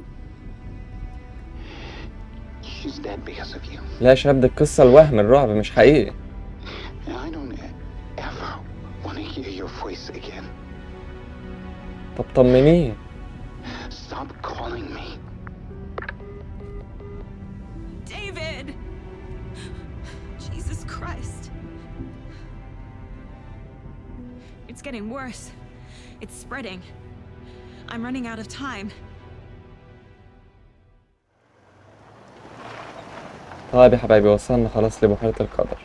S9: She's dead because of you.
S1: لا يا شباب، دي القصة الوهم، الرعب مش حقيقي.
S9: I don't ever want to hear your voice again.
S1: طب طمنيه.
S9: Stop calling me.
S3: David! Jesus Christ. It's getting worse. It's spreading. I'm running out of time.
S1: طيب يا حبايبي، وصلنا خلاص لبحيرة القدر.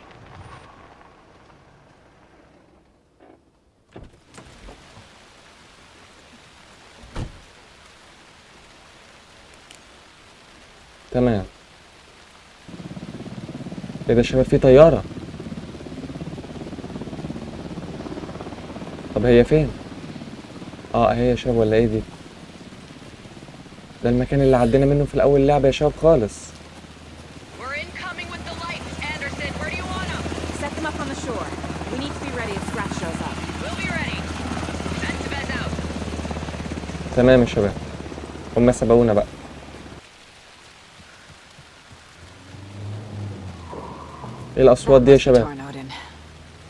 S1: تمام. ايه ده يا شباب، في طيارة. طب هي فين؟ اهي يا شباب، ولا ايه دي؟ ده المكان اللي عدينا منه في الأول اللعبة يا شباب خالص.
S2: We're incoming with the lights, Anderson. Where do you want them?
S3: Set them up on the shore. We need to be ready if Scratch shows up.
S2: We'll be ready. Estevez out.
S1: تمام يا شباب، هما سبقونا بقى. ايه الأصوات دي يا شباب؟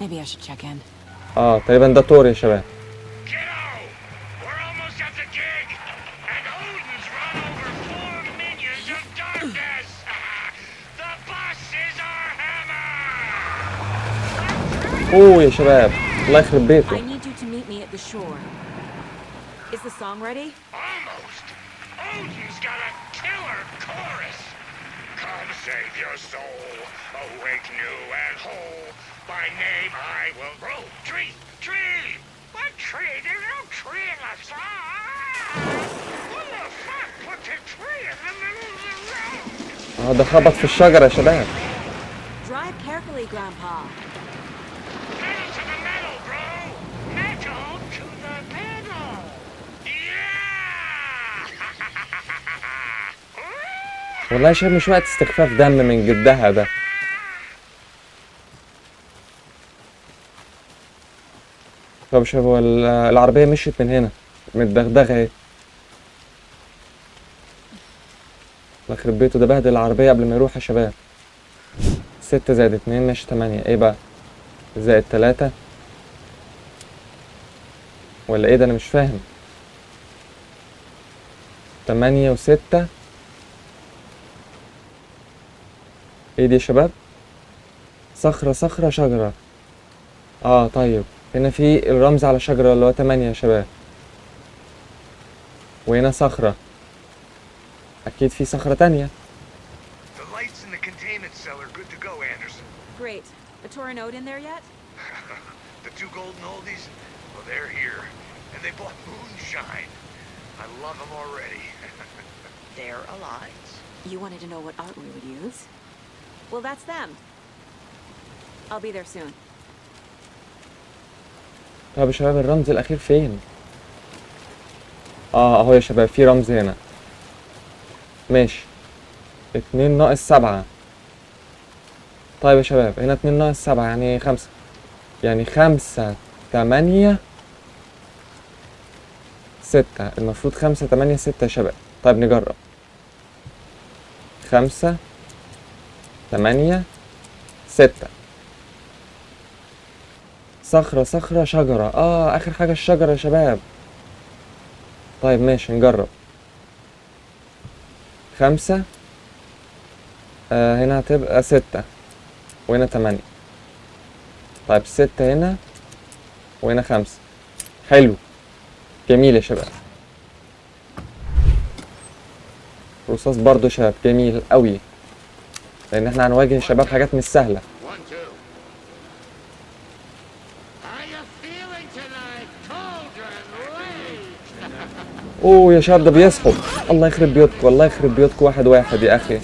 S3: Maybe I should check in.
S1: تقريبا ده تور يا شباب. اوه يا شباب، الله يخرب بيته.
S3: I need you to meet me at the shore. Is the song ready?
S8: Almost. Odin's got a killer chorus. Come save your soul, awake new and whole. By name I will roll. Tree. What tree? There's no tree in the song. What the fuck put the tree in the middle of the road?
S1: ده خبط في الشجرة يا شباب.
S3: Drive carefully, Grandpa.
S8: Metal to the metal, bro. Metal to the metal. Yeah.
S1: والله يا شباب مش وقت استخفاف دم من جدها ده. طب شباب، العربية مشيت من هنا، متدغدغة اهي. الله يخرب بيته، ده بهدل العربية قبل ما يروح يا شباب. 6 زائد 2 ماشي 8. ايه بقى؟ زائد 3 ولا ايه ده؟ انا مش فاهم. 8 و6. ايه دي يا شباب؟ صخرة شجرة. طيب هنا في الرمز على شجرة اللي هو 8 يا شباب، وهنا صخرة، أكيد في صخرة تانية.
S4: The lights in the containment cellar good to go, Anderson.
S3: Great. The Torin Ode in there yet?
S4: The two golden oldies, well, they're here. And they bought moonshine. I love them already.
S6: They're alive.
S3: You wanted to know what art we would use? Well, that's them. I'll be there soon.
S1: طب يا شباب الرمز الأخير فين؟ أهو يا شباب في رمز هنا. ماشي. 2 ناقص 7. طيب يا شباب هنا 2 ناقص 7 يعني 5. يعني 5 8 6. المفروض 5 8 6 يا شباب. طيب نجرب. 5 8 6. صخرة صخرة شجرة. آخر حاجة الشجرة يا شباب. طيب ماشي نجرب. 5 هنا هتبقى 6 وهنا 8. طيب 6 هنا وهنا 5. حلو جميل يا شباب. رصاص برضو يا شباب جميل قوي، لان احنا هنواجه يا شباب حاجات مش سهله. اوه يا شباب ده بيصحوا. الله يخرب بيوتكم، الله يخرب بيوتكم. واحد واحد يا اخي.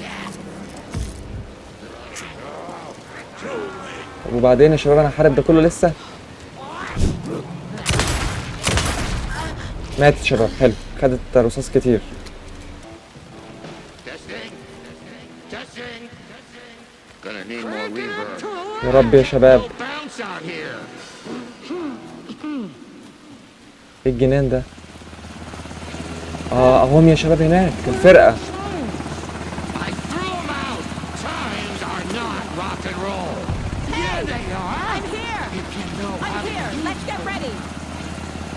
S1: وبعدين يا شباب انا هحارب ده كله لسه. مات يا شباب. حلو خدت رصاص كتير. يا رب يا شباب. ايه الجنان ده؟ اهم يا شباب هناك الفرقة.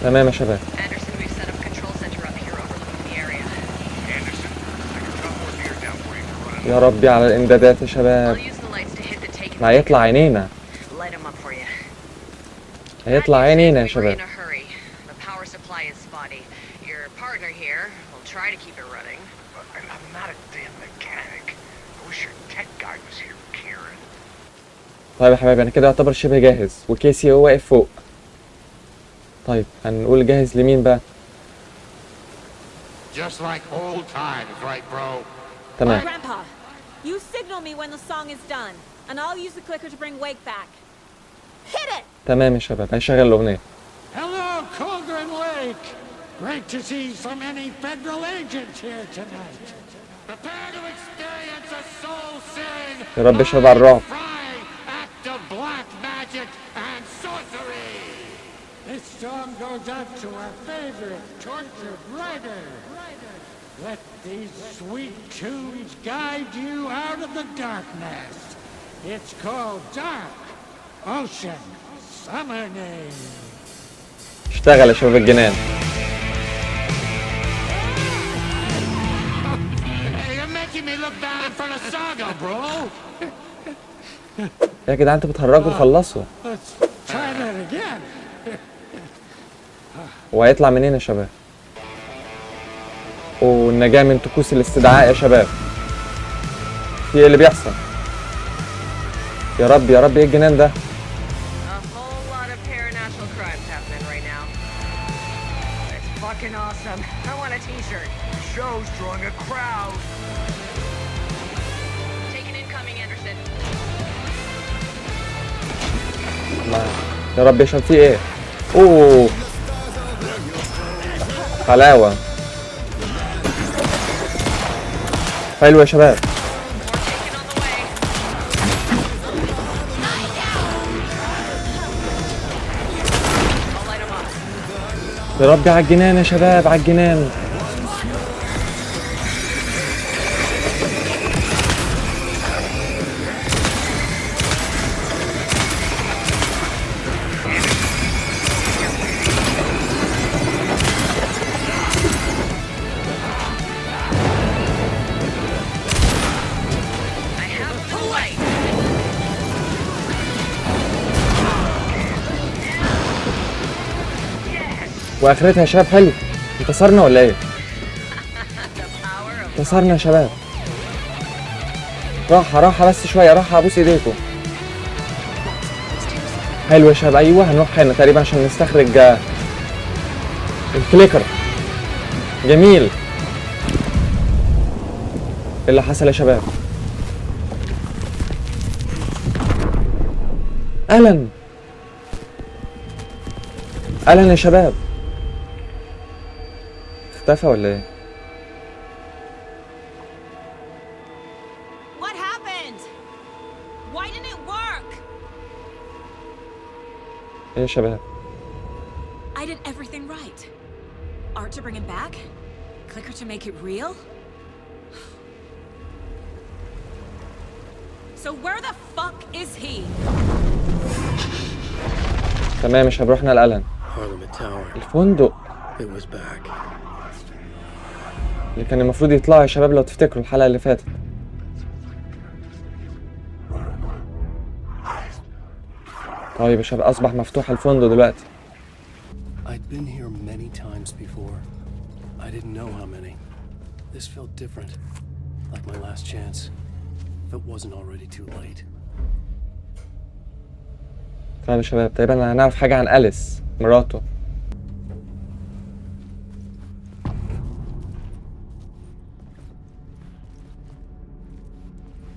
S1: تمام يا شباب. يا ربي على الامدادات يا شباب. لا هيطلع عينينا. هيطلع عينينا يا شباب. طيب يا حبايبي انا كده يعتبر شبه جاهز، وكيسي هو واقف فوق. طيب هنقول جاهز لمين بقى؟ تمام.
S3: Grandpa, you signal me when the song is done, and I'll use the clicker to bring Wake back. Hit it!
S1: تمام يا شباب هيشغل الأغنية.
S10: Hello, Cauldron Lake. Great to see so many federal agents here tonight. Prepare to experience a soul-searing,
S1: يا رب يا شباب على الرعب.
S10: act of black magic and sorcery. This song goes out to our favorite tortured writer. Let these sweet tunes guide you out of the darkness. It's called Dark Ocean Summer Name.
S1: اشتغل يا شباب الجنان.
S10: Hey, you're making me look bad in front of Saga, bro.
S1: يا جدعان انتوا بتهرجوا خلصوا.
S10: Let's try that again.
S1: وهيطلع منين يا شباب؟ والنجاة من طقوس الاستدعاء يا شباب. في ايه اللي بيحصل؟ يا رب يا رب ايه الجنان ده؟ يا رب يا شباب في ايه؟ اوه حلاوة. حلو يا شباب. يا ربي على الجنان يا شباب على الجنان. واخرتها يا شباب حلو. انتصرنا ولا ايه؟ انتصرنا يا شباب. راحة بس شوية، راحة، ابوس ايديكم. حلو يا شباب. ايوه هنروح هنا تقريبا عشان نستخرج الكليكر. جميل. ايه اللي حصل يا شباب؟ ألن يا شباب، اختفى ولا ايه؟
S3: What happened? Why didn't it work?
S1: ايه يا شباب؟
S3: I did everything right. Art to bring him back? Clicker to make it real? So where the fuck is he?
S1: تمام يا شباب، رحنا لألن. الفندق
S7: It was back.
S1: اللي كان المفروض يطلعوا يا شباب لو تفتكروا الحلقة اللي فاتت. طيب يا شباب، أصبح مفتوح الفندق دلوقتي.
S7: I'd been here many times before. I didn't know how many. This felt different, like my last chance, if it wasn't already too late.
S1: طيب يا شباب، تقريبا هنعرف حاجة عن أليس مراته.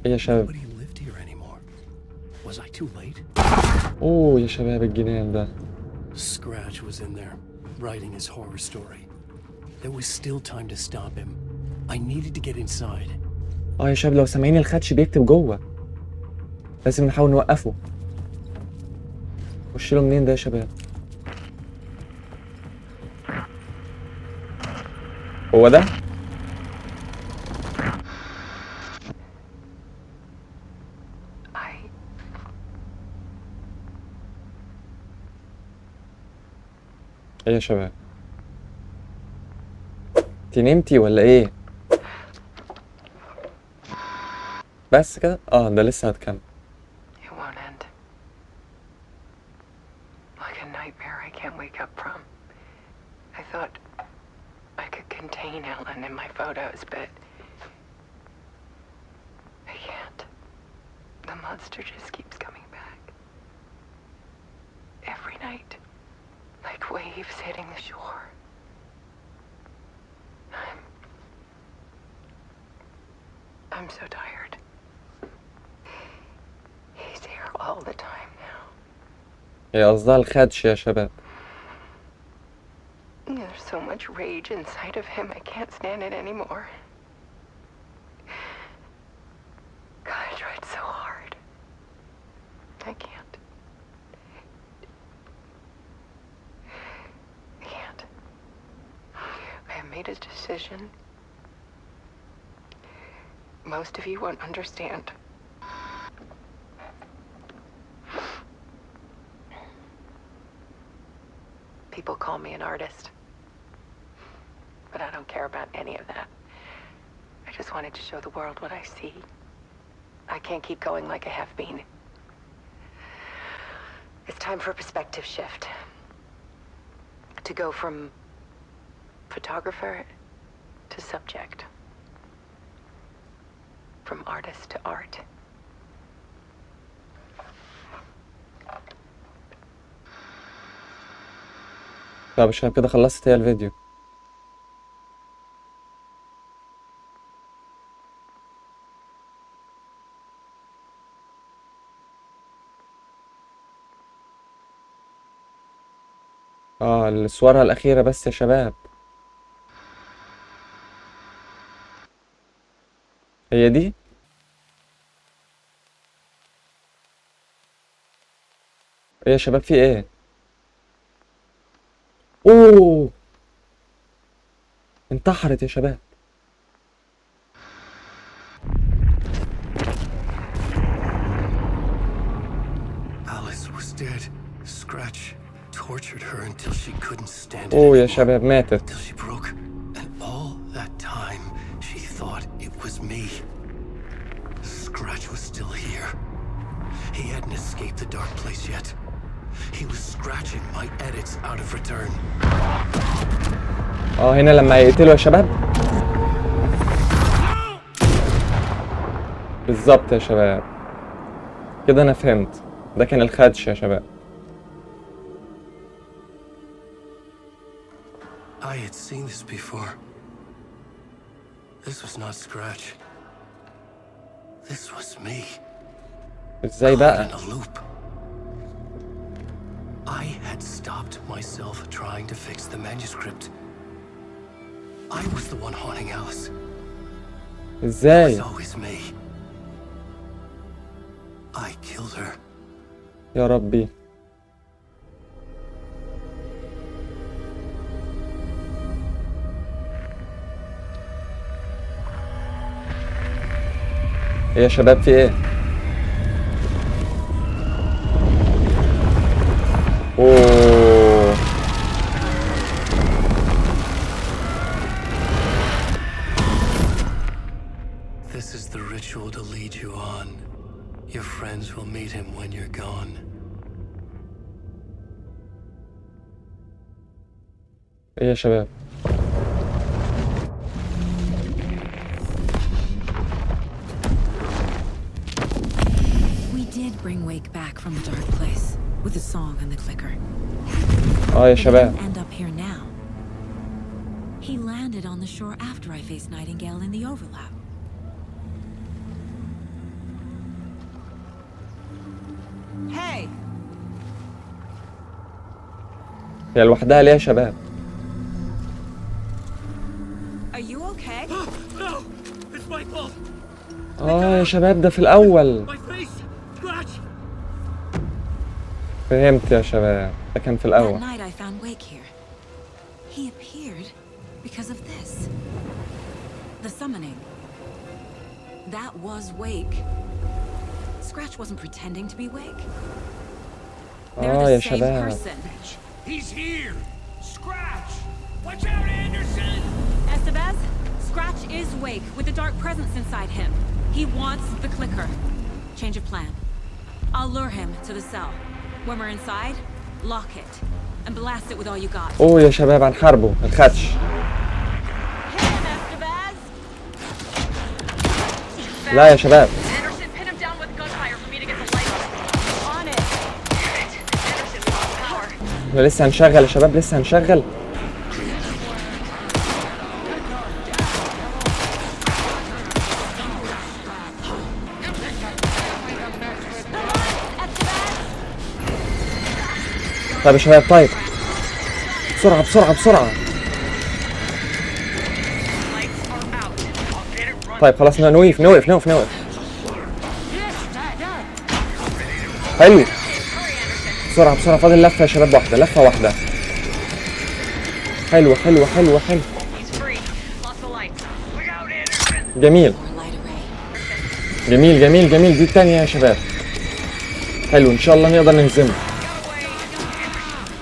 S1: ايه يا شباب؟
S7: Nobody lived here anymore. Was I too late?
S1: اوه يا شباب الجنان ده.
S7: Scratch was in there, writing his horror story. There was still time to stop him. I needed to get inside.
S1: يا شباب لو سامعين الخدش بيكتب جوه، لازم نحاول نوقفه. خش له منين ده يا شباب؟ هو ده؟ ايه يا شباب؟ انتي نمتي ولا ايه؟ بس كده؟ ده لسه هتكمل.
S6: It won't end. Like a nightmare I can't wake up from. I thought I could contain Ellen in my photos, but I can't. The monster just keeps coming back. Every night. Like waves hitting the shore. I'm so tired. He's here all the time now.
S1: هي قصدها الخدش يا شباب.
S6: There's so much rage inside of him, I can't stand it anymore. God, I tried so hard. I can't. I can't. I have made a decision. Most of you won't understand. People call me an artist. But I don't care about any of that. I just wanted to show the world what I see. I can't keep going like I have been. It's time for a perspective shift. To go from photographer to subject. From artist to art.
S1: طب يا شباب كده خلصت هي الفيديو. الصورة الأخيرة بس يا شباب. هي دي؟ ايه يا شباب في ايه؟ اوه انتحرت يا شباب.
S7: Alice was dead. Scratch tortured her until she couldn't stand it
S1: اوه يا
S7: anymore.
S1: شباب ماتت.
S7: Till she broke. And all that time she thought it was me. Scratch was still here. He hadn't escaped the dark place yet. He was scratching my edits out of return.
S1: هنا لما يقتلوا يا شباب. بالظبط يا شباب، كده انا فهمت. ده كان الخدش يا شباب.
S7: I had seen this before. This was not Scratch. This was me.
S1: ازاي بقى؟
S7: Caught in a loop. I had stopped myself trying to fix the manuscript. I was the one haunting Alice. It
S1: ازاي؟
S7: was always me. I killed her.
S1: يا ربي. ايه يا شباب في ايه؟ اوه
S7: This is the ritual to lead you on. Your friends will meet him when you're gone.
S1: ايه يا شباب؟
S3: We did bring Wake back from the dark place with the song and the clicker.
S1: اه يا
S3: But he
S1: شباب.
S3: didn't end up here now. He landed on the shore after I faced Nightingale in the overlap. Hey!
S1: هي لوحدها ليه يا شباب؟
S3: Are you okay?
S8: No! It's my fault!
S1: اه يا شباب ده في الأول.
S8: My face! Scratch!
S1: فهمت يا شباب، ده كان في
S3: That
S1: الأول.
S3: night I found Wake here. He appeared because of this. The summoning. That was Wake. Scratch wasn't pretending to be Wake. They're
S1: اه يا
S3: the same
S1: شباب.
S3: person.
S8: He's here! Scratch! Watch out, Anderson!
S3: Estevez, Scratch is Wake with the dark presence inside him. He wants the clicker. Change of plan. I'll lure him to the cell. When we're inside, lock it and blast it with all you got.
S1: اوه يا شباب هنحاربه الخدش.
S3: Hit him, Estevez!
S1: لا يا شباب.
S2: Anderson, pin him down with gunfire for me to get the light on.
S3: On it.
S2: Anderson lost power.
S1: احنا لسه هنشغل يا شباب، لسه هنشغل. طيب يا شباب طيب. بسرعة بسرعة بسرعة. طيب خلاص نوقف نوقف نوقف نوقف. حلو. بسرعة بسرعة، فاضل لفة يا شباب، واحدة لفة واحدة. حلو حلو حلو حلو. جميل جميل جميل جميل. دي التانية يا شباب. حلو ان شاء الله نقدر نهزمه.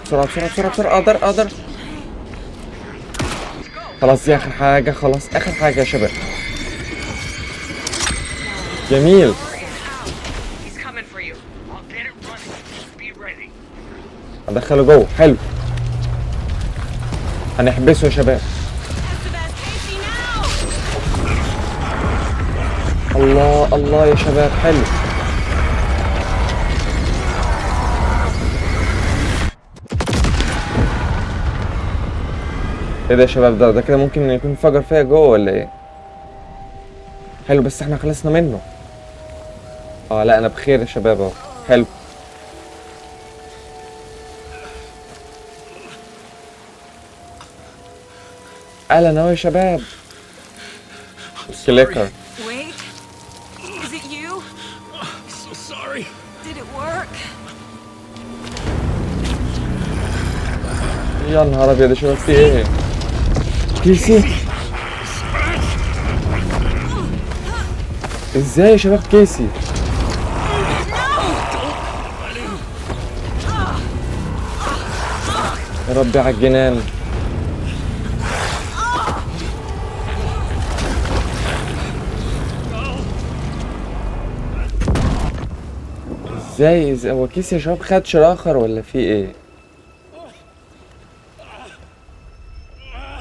S1: بسرعة بسرعة بسرعة بسرعة. اقدر. خلاص دي اخر حاجة، خلاص اخر حاجة يا شباب. جميل. ادخله جوه. حلو. هنحبسه يا شباب. الله الله يا شباب. حلو. ايه ده يا شباب؟ ده كده ممكن يكون انفجر فيا جوه ولا ايه؟ حلو بس احنا خلصنا منه. اه لا انا بخير يا شباب اهو. حلو. اهلا اهو يا شباب. كليكر.
S3: Wait, is it you?
S8: So sorry.
S3: Did it work?
S1: يا نهار ابيض يا شباب في ايه؟ كيسي؟ ازاي يا شباب كيسي؟ يا ربي على الجنان. ازاي هو كيسي يا شباب خدش اخر ولا في ايه؟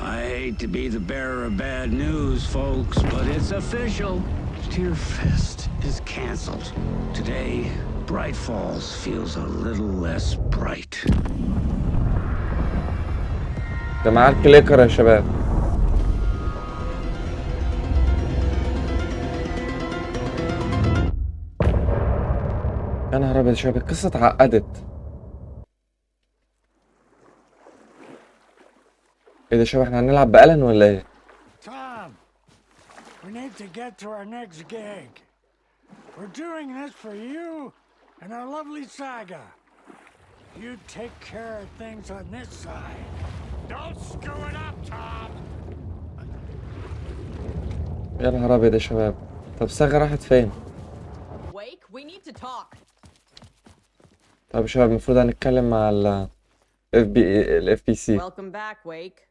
S11: I hate to be the bearer of bad news, folks, but it's official. Tear Fist
S10: is canceled. Today, Bright Falls feels a little less bright.
S1: ده معاه الكليكر يا شباب. يا نهار ابيض يا شباب، القصة اتعقدت. ايه ده يا شباب، احنا هنلعب بألن ولا ايه؟
S10: Tom, we need to get to our next gig. We're doing this for you and our lovely saga. You take care of things on this side. Don't screw it up, Tom!
S1: يا نهار ابيض يا شباب. طب ساغا راحت فين؟
S2: Wake, we need to talk.
S1: طب يا شباب المفروض هنتكلم مع ال FBC.
S2: Welcome back, Wake.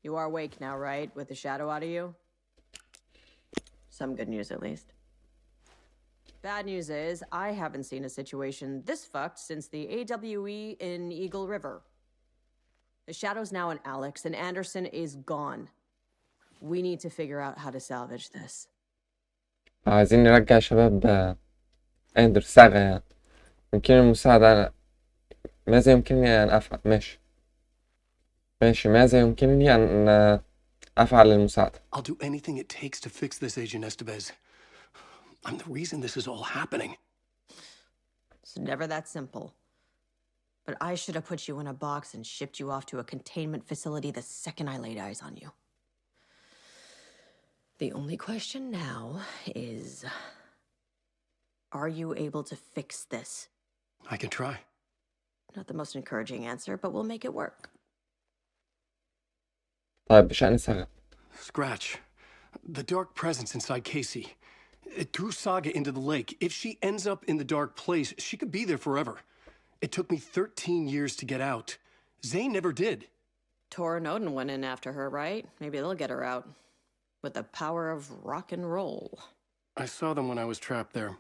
S2: You are Wake now, right? With the shadow out of you? Some good news, at least. Bad news is, I haven't seen a situation this fucked since the AWE in Eagle River. The shadow's now in Alex, and Anderson is gone. We need to figure out how to salvage this.
S1: عايزين نرجع يا شباب اندر ساغا يعني. يمكن المساعدة. ماذا يمكنني أن أفعل؟ ماشي ماذا يمكنني أن أفعل المساعدة؟
S7: I'll do anything it takes to fix this, Agent Estevez. I'm the reason this is all happening.
S2: It's never that simple. But I should have put you in a box and shipped you off to a containment facility the second I laid eyes on you. The only question now is, are you able to fix this?
S7: I can try.
S2: Not the most encouraging answer, but we'll make it work.
S1: طيب بشأن ساغا.
S7: Scratch. The dark presence inside Casey. It threw Saga into the lake. If she ends up in the dark place, she could be there forever. It took me 13 years to get out. Zane never did.
S2: Tor and Odin went in after her, right? Maybe they'll get her out. With the power of rock and roll.
S7: I saw them when I was trapped there.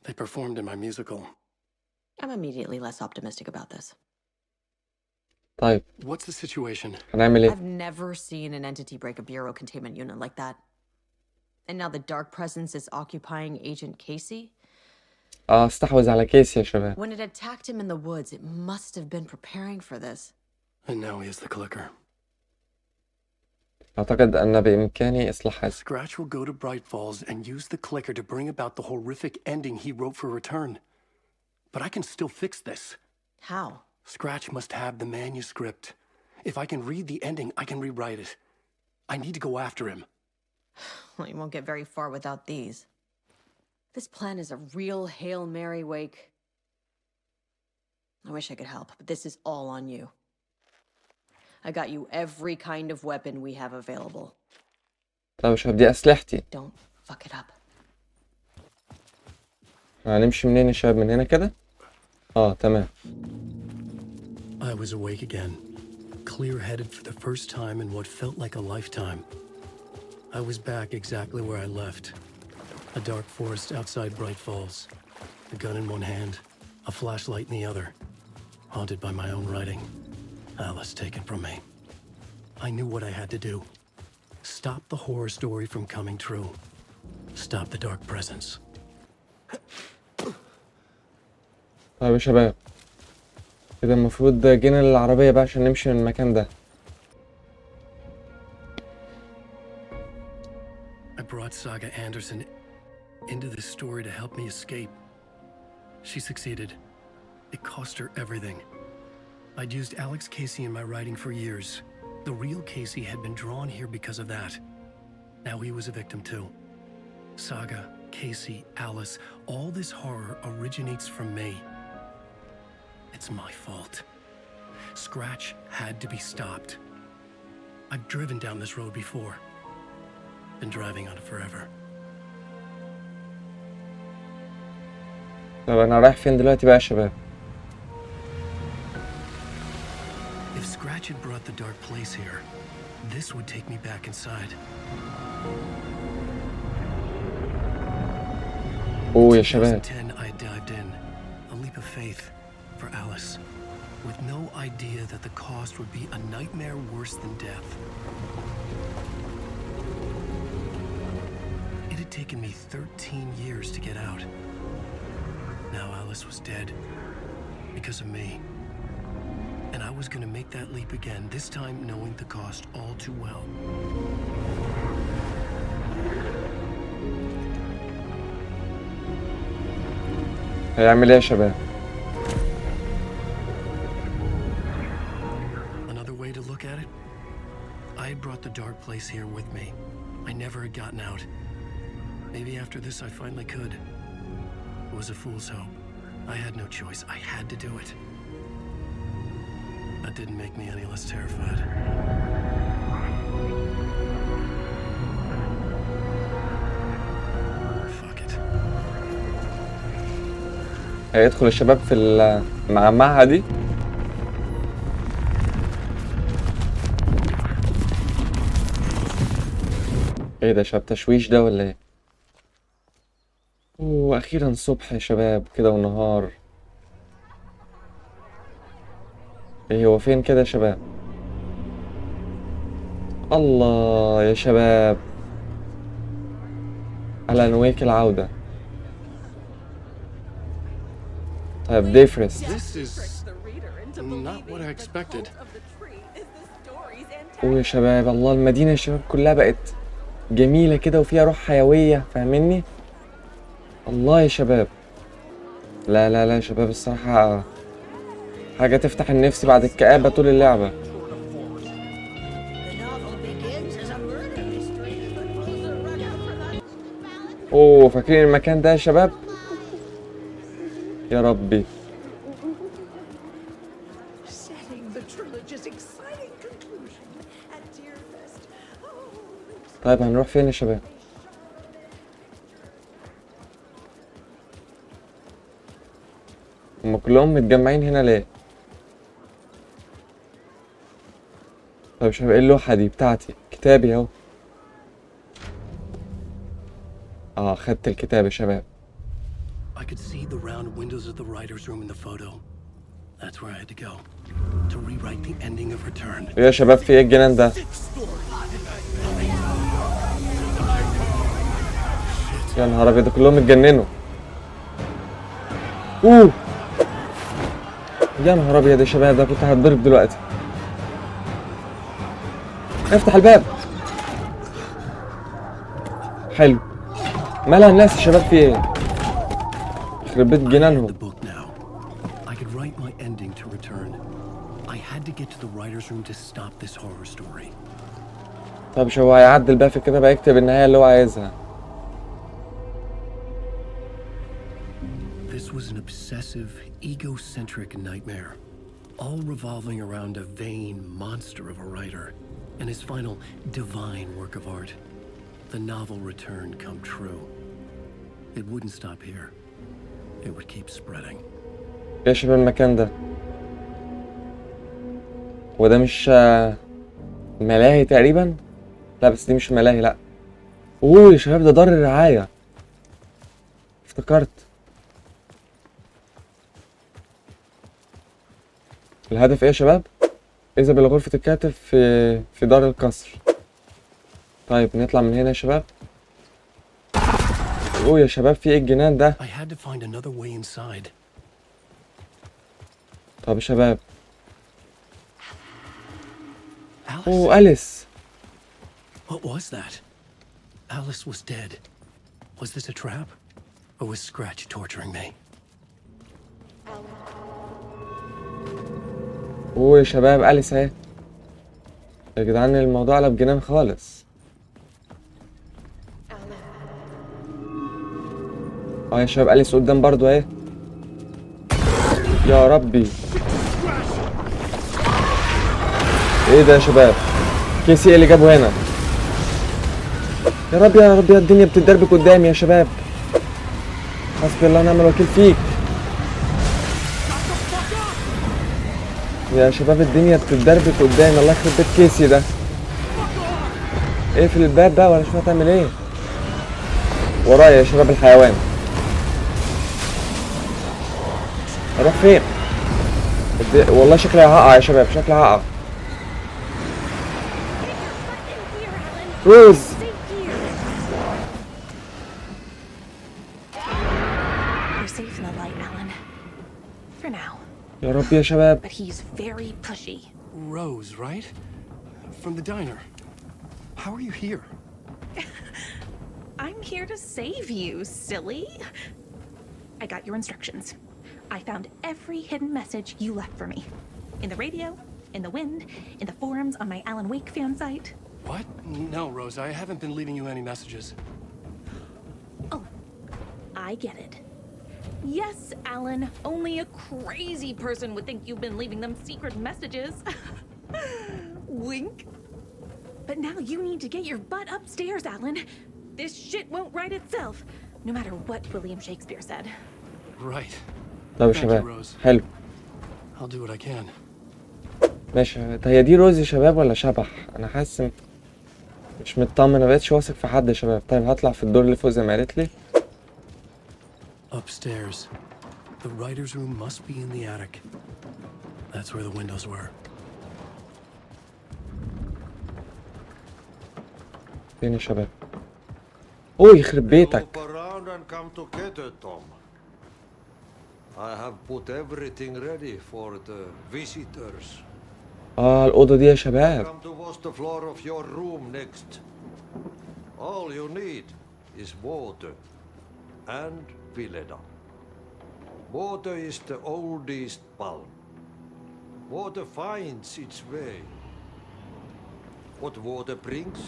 S7: They performed in my musical.
S2: I'm immediately less optimistic about this.
S1: طيب.
S7: What's the situation?
S1: هنعمل ايه؟
S2: I've never seen an entity break a bureau containment unit like that. And now the dark presence is occupying Agent Casey?
S1: استحوذ على كيسي يا شباب.
S2: When it attacked him in the woods, it must have been preparing for this.
S7: And now he has the clicker.
S1: أعتقد أن بإمكاني إصلاح هذا.
S7: Scratch will go to Bright Falls and use the clicker to bring about the horrific ending he wrote for Return. But I can still fix this.
S2: How?
S7: Scratch must have the manuscript. If I can read the ending, I can rewrite it. I need to go after him.
S2: Well, you won't get very far without these. This plan is a real Hail Mary, Wake. I wish I could help, but this is all on you. I got you every kind of weapon we have available.
S1: طيب يا شباب دي أسلحتي.
S2: Don't fuck it up.
S1: هنمشي منين يا شباب؟ من هنا كده؟ تمام.
S7: I was awake again, clear-headed for the first time in what felt like a lifetime. I was back exactly where I left. A dark forest outside Bright Falls. A gun in one hand, a flashlight in the other. Haunted by my own writing. Alice taken from me. I knew what I had to do. Stop the horror story from coming true. Stop the dark presence.
S1: طيب يا شباب كده المفروض جينا للعربية بقى عشان نمشي من المكان ده.
S7: I brought Saga Anderson into this story to help me escape. She succeeded. It cost her everything. I'd used Alex Casey in my writing for years. The real Casey had been drawn here because of that. Now he was a victim too. Saga, Casey, Alice, all this horror originates from me. It's my fault. Scratch had to be stopped. I've driven down this road before. Been driving on it forever.
S1: طب أنا رايح فين دلوقتي بقى يا شباب؟
S7: If Scratch had brought the dark place here, this would take me back inside.
S1: يا شباب.
S7: 2010, I dived in. A leap of faith for Alice. With no idea that the cost would be a nightmare worse than death. It had taken me 13 years to get out. Now Alice was dead because of me. And I was gonna make that leap again, this time knowing the cost all too well.
S1: هيعمل ايه يا شباب؟
S7: Another way to look at it, I had brought the dark place here with me. I never had gotten out. Maybe after this I finally could. It was a fool's hope. I had no choice. I had to do it. That didn't make me any less terrified. Fuck it.
S1: هيدخل الشباب في المعمعة دي. ايه ده شباب، تشويش ده ولا ايه؟ اوه اخيرا صبح يا شباب كده ونهار. ايه هو فين كده يا شباب؟ الله يا شباب، ألان ويك العودة. طيب ديفرست.
S7: This is not what I expected.
S1: اوه يا شباب، الله المدينة يا شباب كلها بقت جميلة كده وفيها روح حيوية، فاهميني؟ الله يا شباب. لا لا لا يا شباب، الصراحة حاجة تفتح النفس بعد الكآبة طول اللعبة. اوه فاكرين المكان ده يا شباب؟ يا ربي. طيب هنروح فين يا شباب؟ هما كلهم متجمعين هنا ليه؟ طيب يا شباب ايه اللوحة دي بتاعتي؟ كتابي اهو. خدت الكتاب يا شباب.
S7: I could see the round windows of the writer's room in the photo. That's where I had to go to rewrite the ending of Return.
S1: يا شباب في ايه الجنان ده؟ يا نهار ابيض، كلهم اتجننوا. اوه يا نهار ابيض يا شباب، ده كنت هتضرب دلوقتي. افتح الباب. حلو. مالها الناس يا شباب، في ايه؟ يخرب بيت جنانهم.
S7: I could write my ending to Return. I had to get to the writer's room to stop this horror story.
S1: طب شو هيعدل بقى في كده بقى، يكتب النهاية اللي هو عايزها.
S7: This was an obsessive, egocentric nightmare, all revolving around a vain monster of a writer and his final divine work of art, the novel Return come true. It wouldn't stop here. It would keep spreading.
S1: ايش بالمكان ده؟ هو ده مش ملاهي تقريبا؟ لا بس دي مش ملاهي، لا. اوه يا شباب ده دار الرعاية، افتكرت. الهدف ايه يا شباب؟ اذهب الى غرفة الكاتب في دار القصر. طيب نطلع من هنا يا شباب. اوه يا شباب في ايه الجنان ده؟
S7: I had to find another way inside.
S1: طب يا شباب. اوه أليس.
S7: What was that? Alice was dead. Was this a trap? Or was Scratch torturing me?
S1: اوه يا شباب أليس اهي. يا جدعان الموضوع قلب جنان خالص. يا شباب أليس قدام برضو اهي. يا ربي ايه ده يا شباب؟ كيسي اللي جابه هنا. يا رب يا رب، يا الدنيا بتتدربك قدامي يا شباب. حسبي الله ونعم الوكيل فيك يا شباب، الدنيا بتتدربك قدامي. الله يخرب بيت كيسي ده. اقفل الباب بقى ولا شوف هتعمل ايه. ورايا يا شباب الحيوان. اروح فين؟ والله شكلي هقع يا شباب، شكلي هقع. روز
S11: safe in the light, Alan. For now.
S1: يا رب يا شباب.
S11: But he's very pushy.
S7: Rose, right? From the diner. How are you here?
S11: I'm here to save you, silly. I got your instructions. I found every hidden message you left for me. In the radio, in the wind, in the forums on my Alan Wake fan site.
S7: What? No, Rose, I haven't been leaving you any messages.
S11: Oh, I get it. Yes, Alan, only a crazy person would think you've been leaving them secret messages. Wink. But now you need to get your butt upstairs, Alan. This shit won't right itself, no matter what William Shakespeare said.
S7: Right.
S1: طب يا
S7: Thank you,
S1: شباب
S7: Rose.
S1: حلو.
S7: I'll do what I can.
S1: ماشي يا شباب. هي دي روز يا شباب ولا شبح؟ انا حاسس مش مطمن، مبقتش واثق في حد يا شباب. طيب هطلع في الدور اللي فوق زي ما قالت لي.
S7: Upstairs. The writer's room must be in the attic. That's where the windows were.
S1: فين يا شباب؟ اوه يخرب بيتك.
S12: Look around and come to get it, Tom. I have put everything ready for the visitors.
S1: الأوضة دي يا شباب.
S12: Come to wash the floor of your room next. All you need is water and Vileda. Water is the oldest bulb. Water finds its way. What water brings?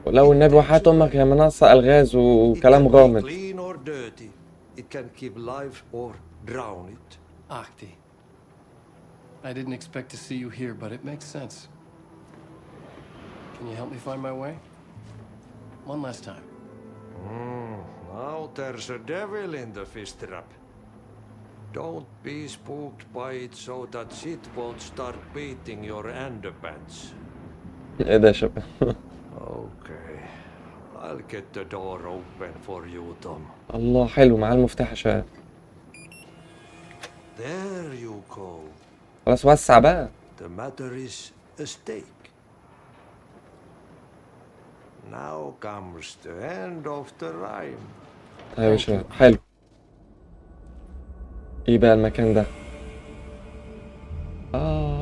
S1: لو النبي وحياة أمك يا مناصة ألغاز وكلام غامض.
S12: Clean or dirty, it can keep life or drown it.
S7: Ahti. I didn't expect to see you here, but it makes sense. Can you help me find my way? One last time.
S12: Now there's a devil in the fish trap. Don't be spooked by it so that shit won't start beating your underpants.
S1: إيه ده يا شباب؟
S12: Okay. I'll get the door open for you, Tom.
S1: الله حلو معاه المفتاح يا شباب.
S12: There you go.
S1: خلاص وسع بقى.
S12: The matter is a stake. Now comes the end of the rhyme.
S1: طيب يا شباب حلو. ايه بقى المكان ده؟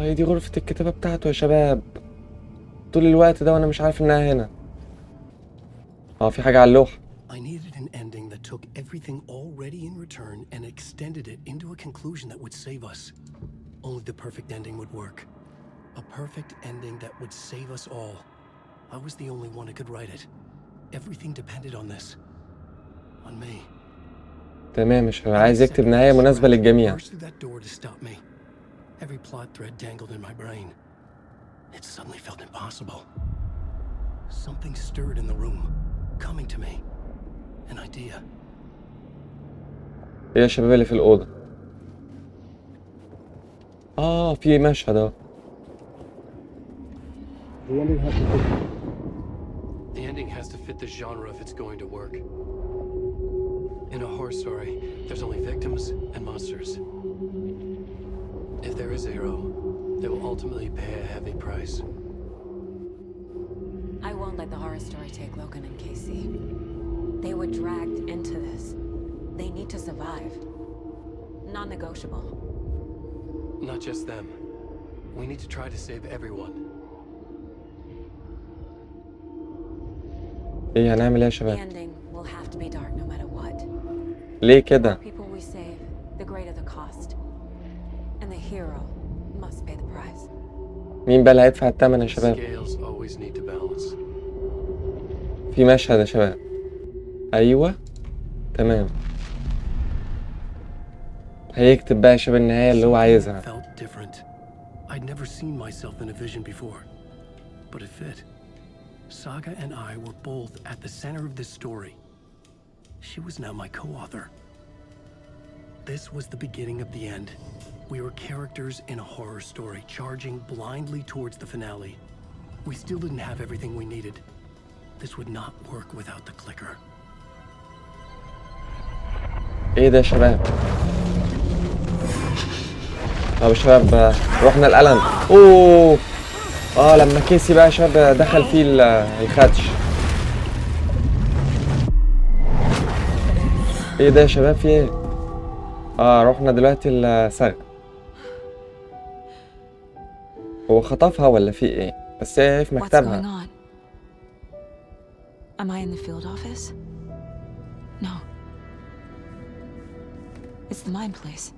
S1: هي دي غرفة الكتابة بتاعته يا شباب. طول الوقت ده وانا مش عارف انها هنا. في حاجة على اللوحة.
S7: I needed an ending that took everything already in return and extended it into a conclusion that would save us. Only the perfect ending would work. A perfect ending that would save us all. I was the only one who could write it. Everything depended on this. On me.
S1: تمام يا شباب عايز يكتب نهاية مناسبة للجميع.
S7: Burst through that door to stop me. Every plot thread dangled in my brain. It suddenly felt impossible. Something stirred in the room, coming to me. An idea.
S1: ايه يا شباب اللي في الأوضة؟ في مشهد اهو.
S7: The ending has to fit the genre if it's going to work. In a horror story, there's only victims and monsters. If there is a hero, they will ultimately pay a heavy price.
S3: I won't let the horror story take Logan and Casey. They were dragged into this. They need to survive. Non-negotiable.
S7: Not just them. We need to try to save everyone.
S1: ايه هنعمل ايه يا
S3: The
S1: شباب؟
S3: ending will have to be dark no matter what.
S1: ليه كده؟
S3: The people we save, the greater the cost. And the hero must pay the price.
S1: مين بقى اللي هيدفع الثمن يا
S7: The
S1: شباب؟
S7: scales always need to balance.
S1: في مشهد يا شباب. ايوه تمام. هيكتب بقى يا شباب النهاية اللي هو عايزها.
S7: Felt different. I'd never seen myself in a vision before, but it fit. Saga and I were both at the center of this story. She was now my co-author. This was the beginning of the end. We were characters in a horror story, charging blindly towards the finale. We still didn't have everything we needed. This would not work without the clicker.
S1: ايه ده يا شباب؟ طب يا شباب رحنا القلم. اوه لما كيسي بقى يا شباب دخل فيه الخدش. ايه ده يا شباب في ايه؟ رحنا دلوقتي السغ. هو خطفها ولا في ايه؟ بس هي في
S3: What's going
S1: مكتبها.
S3: on? Am I in the field office? No. It's the mine place.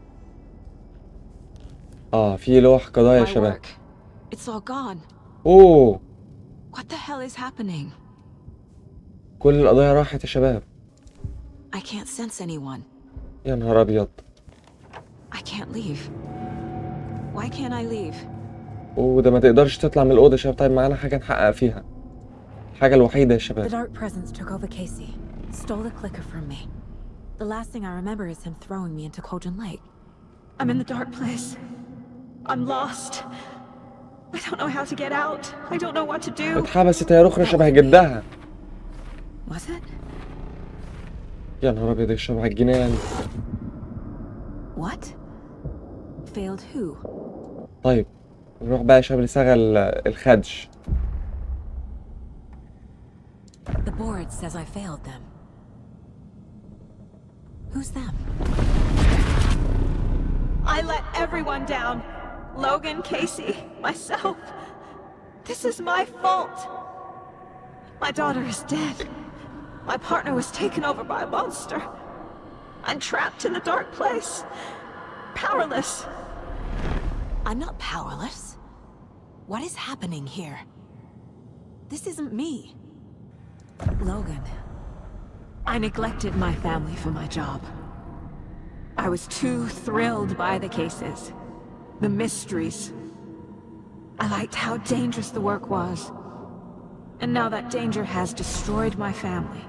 S1: في لوح قضايا يا
S3: My
S1: شباب.
S3: work. It's all gone.
S1: اوه،
S3: What the hell is happening?
S1: كل القضايا راحت يا شباب.
S3: I can't sense anyone.
S1: يا نهار ابيض.
S3: I can't leave. Why can't I leave?
S1: اوه، ده ما تقدرش تطلع من الأوضة يا شباب. طيب معانا حاجة نحقق فيها. الحاجة الوحيدة يا
S3: The
S1: شباب.
S3: dark presence took over Casey, stole the clicker from me. The last thing I remember is him throwing me into Cauldron Lake. I'm in the dark place. I'm lost. I don't know how to get out. I don't know what to do.
S1: اتحبست هي رخرة شبه جدها.
S3: Was it?
S1: يا نهار ابيض، شبه الجنان.
S3: What? Failed who?
S1: طيب نروح بقى يا شباب لسغل الخدش.
S3: The board says I failed them. Who's them?
S11: I let everyone down. Logan, Casey, myself. This is my fault. My daughter is dead. My partner was taken over by a monster. I'm trapped in the dark place. Powerless.
S3: I'm not powerless. What is happening here? This isn't me. Logan. I neglected my family for my job. I was too thrilled by the cases, the mysteries. I liked how dangerous the work was. And now that danger has destroyed my family.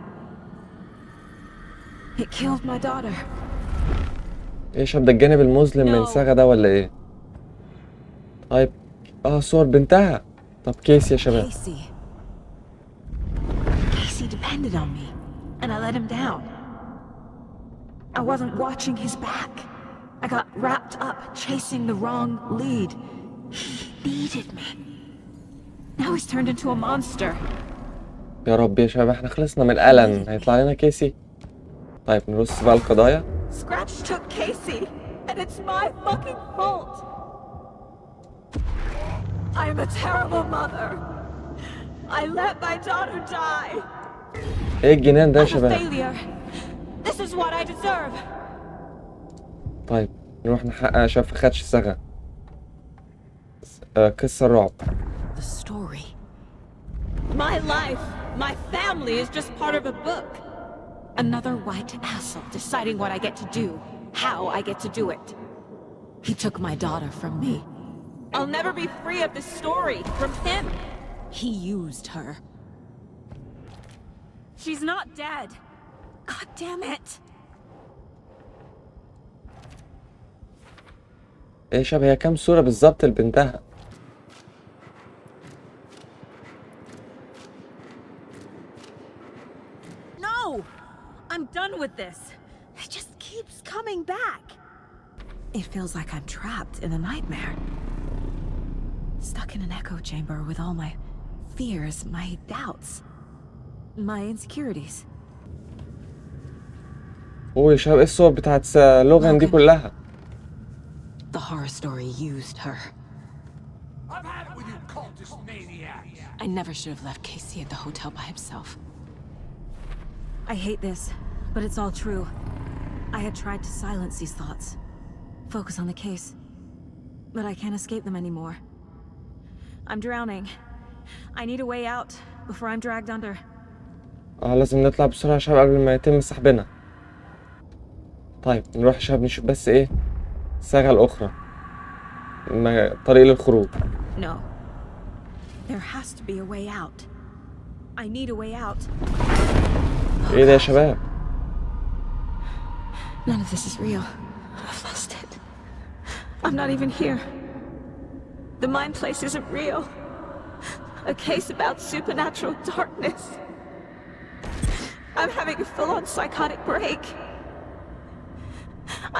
S3: It killed my daughter.
S1: ايه يا شباب، ده الجانب المظلم من سغا ده ولا ايه؟ طيب صور بنتها. طب كيسي يا شباب.
S11: Casey depended on me, and I let him down. I wasn't watching his back. I got wrapped up chasing the wrong lead. He needed me. Now he's turned into a monster.
S1: يا رب يا شباب، احنا خلصنا من ألن. هيطلع لنا كيسي. طيب نرص بقى القضايا.
S11: Scratch took Casey, and it's my fucking fault. I am a terrible mother. I let my daughter die.
S1: ايه الجنان ده يا
S11: I'm a
S1: شباب؟
S11: failure. This is what I deserve.
S1: طيب نروح نحقق يا شباب في خدش سغا. قصة الرعب.
S3: The story.
S11: My life, my family is just part of a book.
S3: Another white asshole deciding what I get to do, how I get to do it. He took my daughter from me.
S11: I'll never be free of this story from him.
S3: He used her.
S11: She's not dead. God damn it.
S1: ايه يا شباب، هي كام صورة بالظبط لبنتها؟
S11: No! I'm done with this. It just keeps coming back.
S3: It feels like I'm trapped in a nightmare. Stuck in an echo chamber with all my fears, my doubts, my insecurities.
S1: اوه يا شباب، ايه الصور بتاعت لوغان دي كلها؟
S3: The horror story used her.
S10: I've had it with you cultist maniacs.
S3: I never should have left Casey at the hotel by himself.
S11: I hate this, but it's all true. I had tried to silence these thoughts. Focus on the case. But I can't escape them anymore. I'm drowning. I need a way out before I'm dragged under.
S1: لازم نطلع بسرعة يا شباب قبل ما يتم سحبنا. طيب نروح يا شباب نشوف بس ايه الصاغة الأخرى، طريق للخروج.
S11: No. There has to be a way out. I need a way out.
S1: ايه ده يا شباب؟
S11: None of this is real. I've lost it. I'm not even here. The mind place isn't real. A case about supernatural darkness. I'm having a full-on psychotic break.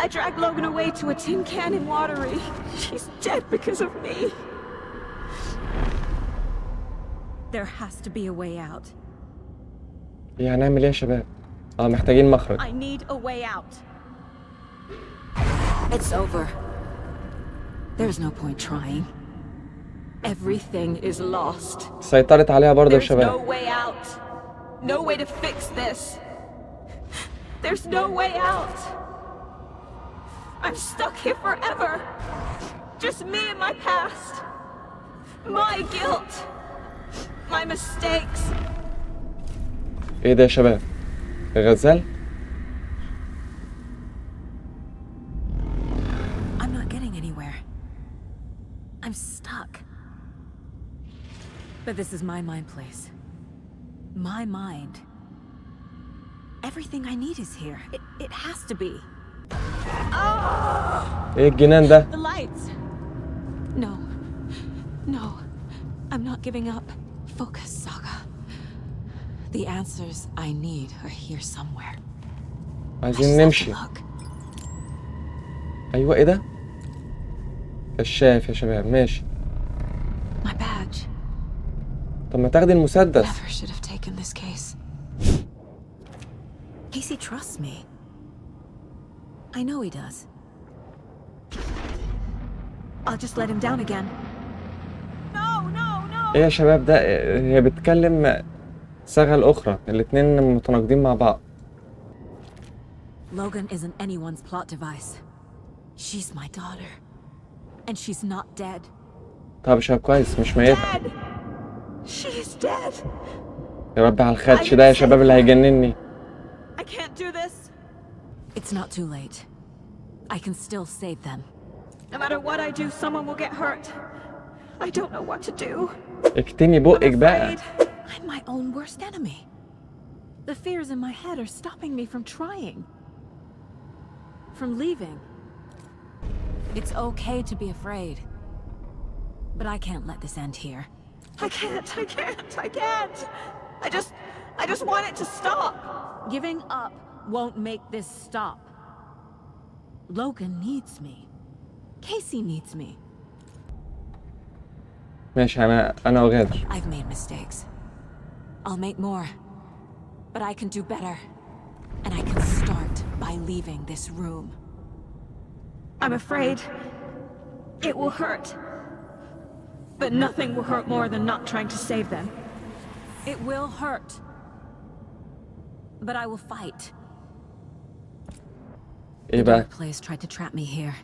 S11: I dragged Logan away to a tin can in Watery. She's dead because of me. There has to be a way out.
S1: هنعمل ايه يا شباب؟ محتاجين مخرج.
S11: I need a way out.
S3: It's over. There's no point trying. Everything is lost.
S1: سيطرت عليها برضه يا
S3: There's no
S1: شباب.
S3: way out. No way to fix this. There's no way out. I'm stuck here forever. Just me and my past. My guilt. My mistakes.
S1: ايه ده يا شباب؟ الغزال؟
S3: I'm not getting anywhere. I'm stuck. But this is my mind place. My mind. Everything I need is here. It has to be.
S1: ايه الجنان ده؟
S3: The lights. No. No. I'm not giving up. Focus, Saga. The answers I need are here somewhere. I just
S1: عايزين
S3: have to
S1: نمشي.
S3: look.
S1: ايوه ايه ده؟ كشاف يا شباب ماشي.
S3: My badge.
S1: طب ما تاخدي المسدس.
S3: Never should have taken this case. Casey trusts me. I know he does. I'll just let him down again. No, no, no!
S1: ايه يا شباب ده؟ هي بتكلم صاغة الأخرى، الاتنين متناقضين مع بعض.
S3: Logan isn't anyone's plot device. She's my daughter. And she's not dead.
S1: طب يا شباب كويس مش ميتة.
S3: Dead! She's dead!
S1: يا رب على الخدش ده يا شباب اللي هيجنني.
S3: I can't do this. It's not too late. I can still save them. No matter what I do, someone will get hurt. I don't know what to do.
S1: اكتمي بقك بقى.
S3: I'm my own worst enemy. The fears in my head are stopping me from trying. From leaving. It's okay to be afraid. But I can't let this end here. I can't. I just want it to stop. Giving up won't make this stop. Logan needs me. Casey needs me.
S1: ماشي أنا أغادر.
S3: I've made mistakes. I'll make more. But I can do better. And I can start by leaving this room. I'm afraid it will hurt. But nothing will hurt more than not trying to save them. It will hurt. But I will fight.
S1: إيه
S3: The
S1: بقى؟
S3: dark place tried to trap me here.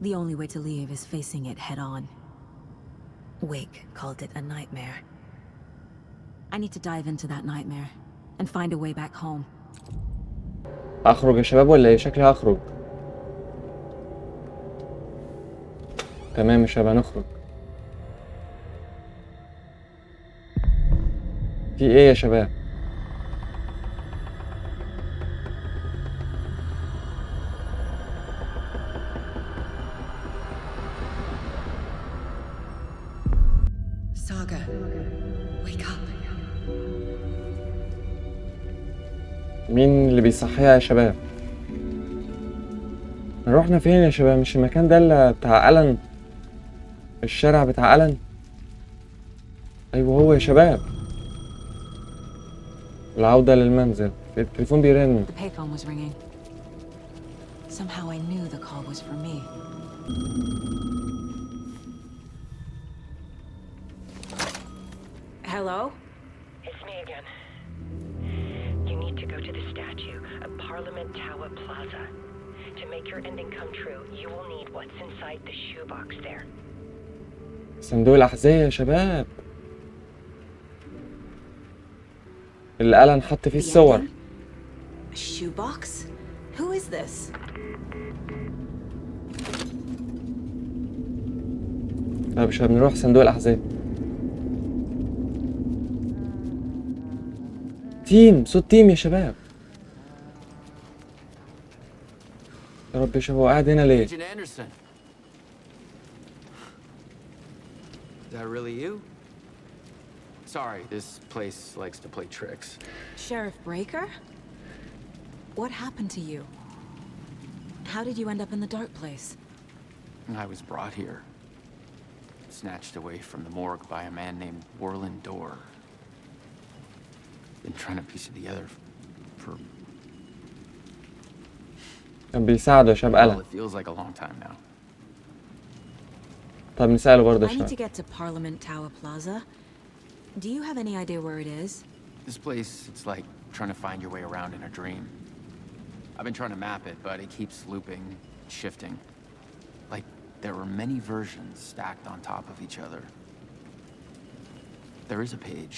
S3: The only way to leave is facing it head on. Wake called it a nightmare. I need to dive into that nightmare and find a way back home.
S1: أخرج يا شباب ولا إيه؟ شكلي هخرج. تمام يا شباب هنخرج. في إيه يا شباب؟
S6: Saga, wake up.
S1: مين اللي بيصحيها يا شباب؟ رحنا فين يا شباب؟ مش المكان ده اللي بتاع ألن؟ الشارع بتاع ألن؟ أيوه هو يا شباب. العودة للمنزل. التليفون بيرن.
S3: The payphone was ringing. Somehow I knew the call was for me. Hello?
S13: It's me again. You need to go to the statue of Parliament Tower Plaza. To make your ending come true, you will need what's inside the shoebox there.
S1: صندوق الأحذية يا شباب. اللي ألن حط فيه الصور.
S3: A shoebox? Who is this?
S1: طيب يا شباب نروح صندوق الأحذية. تيم، صوت تيم يا شباب. يا رب يا شباب هو قاعد هنا ليه؟
S14: Agent Anderson. Is that really you? Sorry, this place likes to play tricks.
S3: Sheriff Breaker? What happened to you? How did you end up in the dark place?
S14: I was brought here. Snatched away from the morgue by a man named Warland Dorr. Been trying to piece it together for
S1: كان بيساعده يا شباب
S14: Well,
S1: ألن.
S14: it feels like a long time now.
S1: طب نسأله برضه يا
S3: I need to
S1: شباب.
S3: get to Parliament Tower Plaza. Do you have any idea where it is?
S14: This place, it's like trying to find your way around in a dream. I've been trying to map it, but it keeps looping, shifting. Like there were many versions stacked on top of each other. There is a page.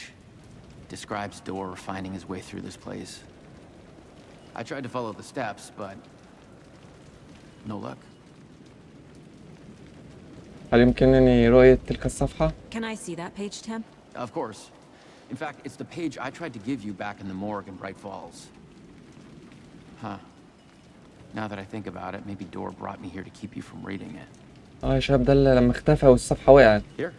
S14: Describes Door finding his way through this place. I tried to follow the steps, but no luck.
S1: هل يمكنني رؤية تلك الصفحة؟
S3: Can I see that page, Tim?
S14: Of course. In fact, it's the page I tried to give you back in the morgue in Bright Falls. Huh. Now that I think about it, maybe Door brought me here to keep you from reading it.
S1: يا شباب ده اللي لما اختفى والصفحة وقعت.
S14: Here.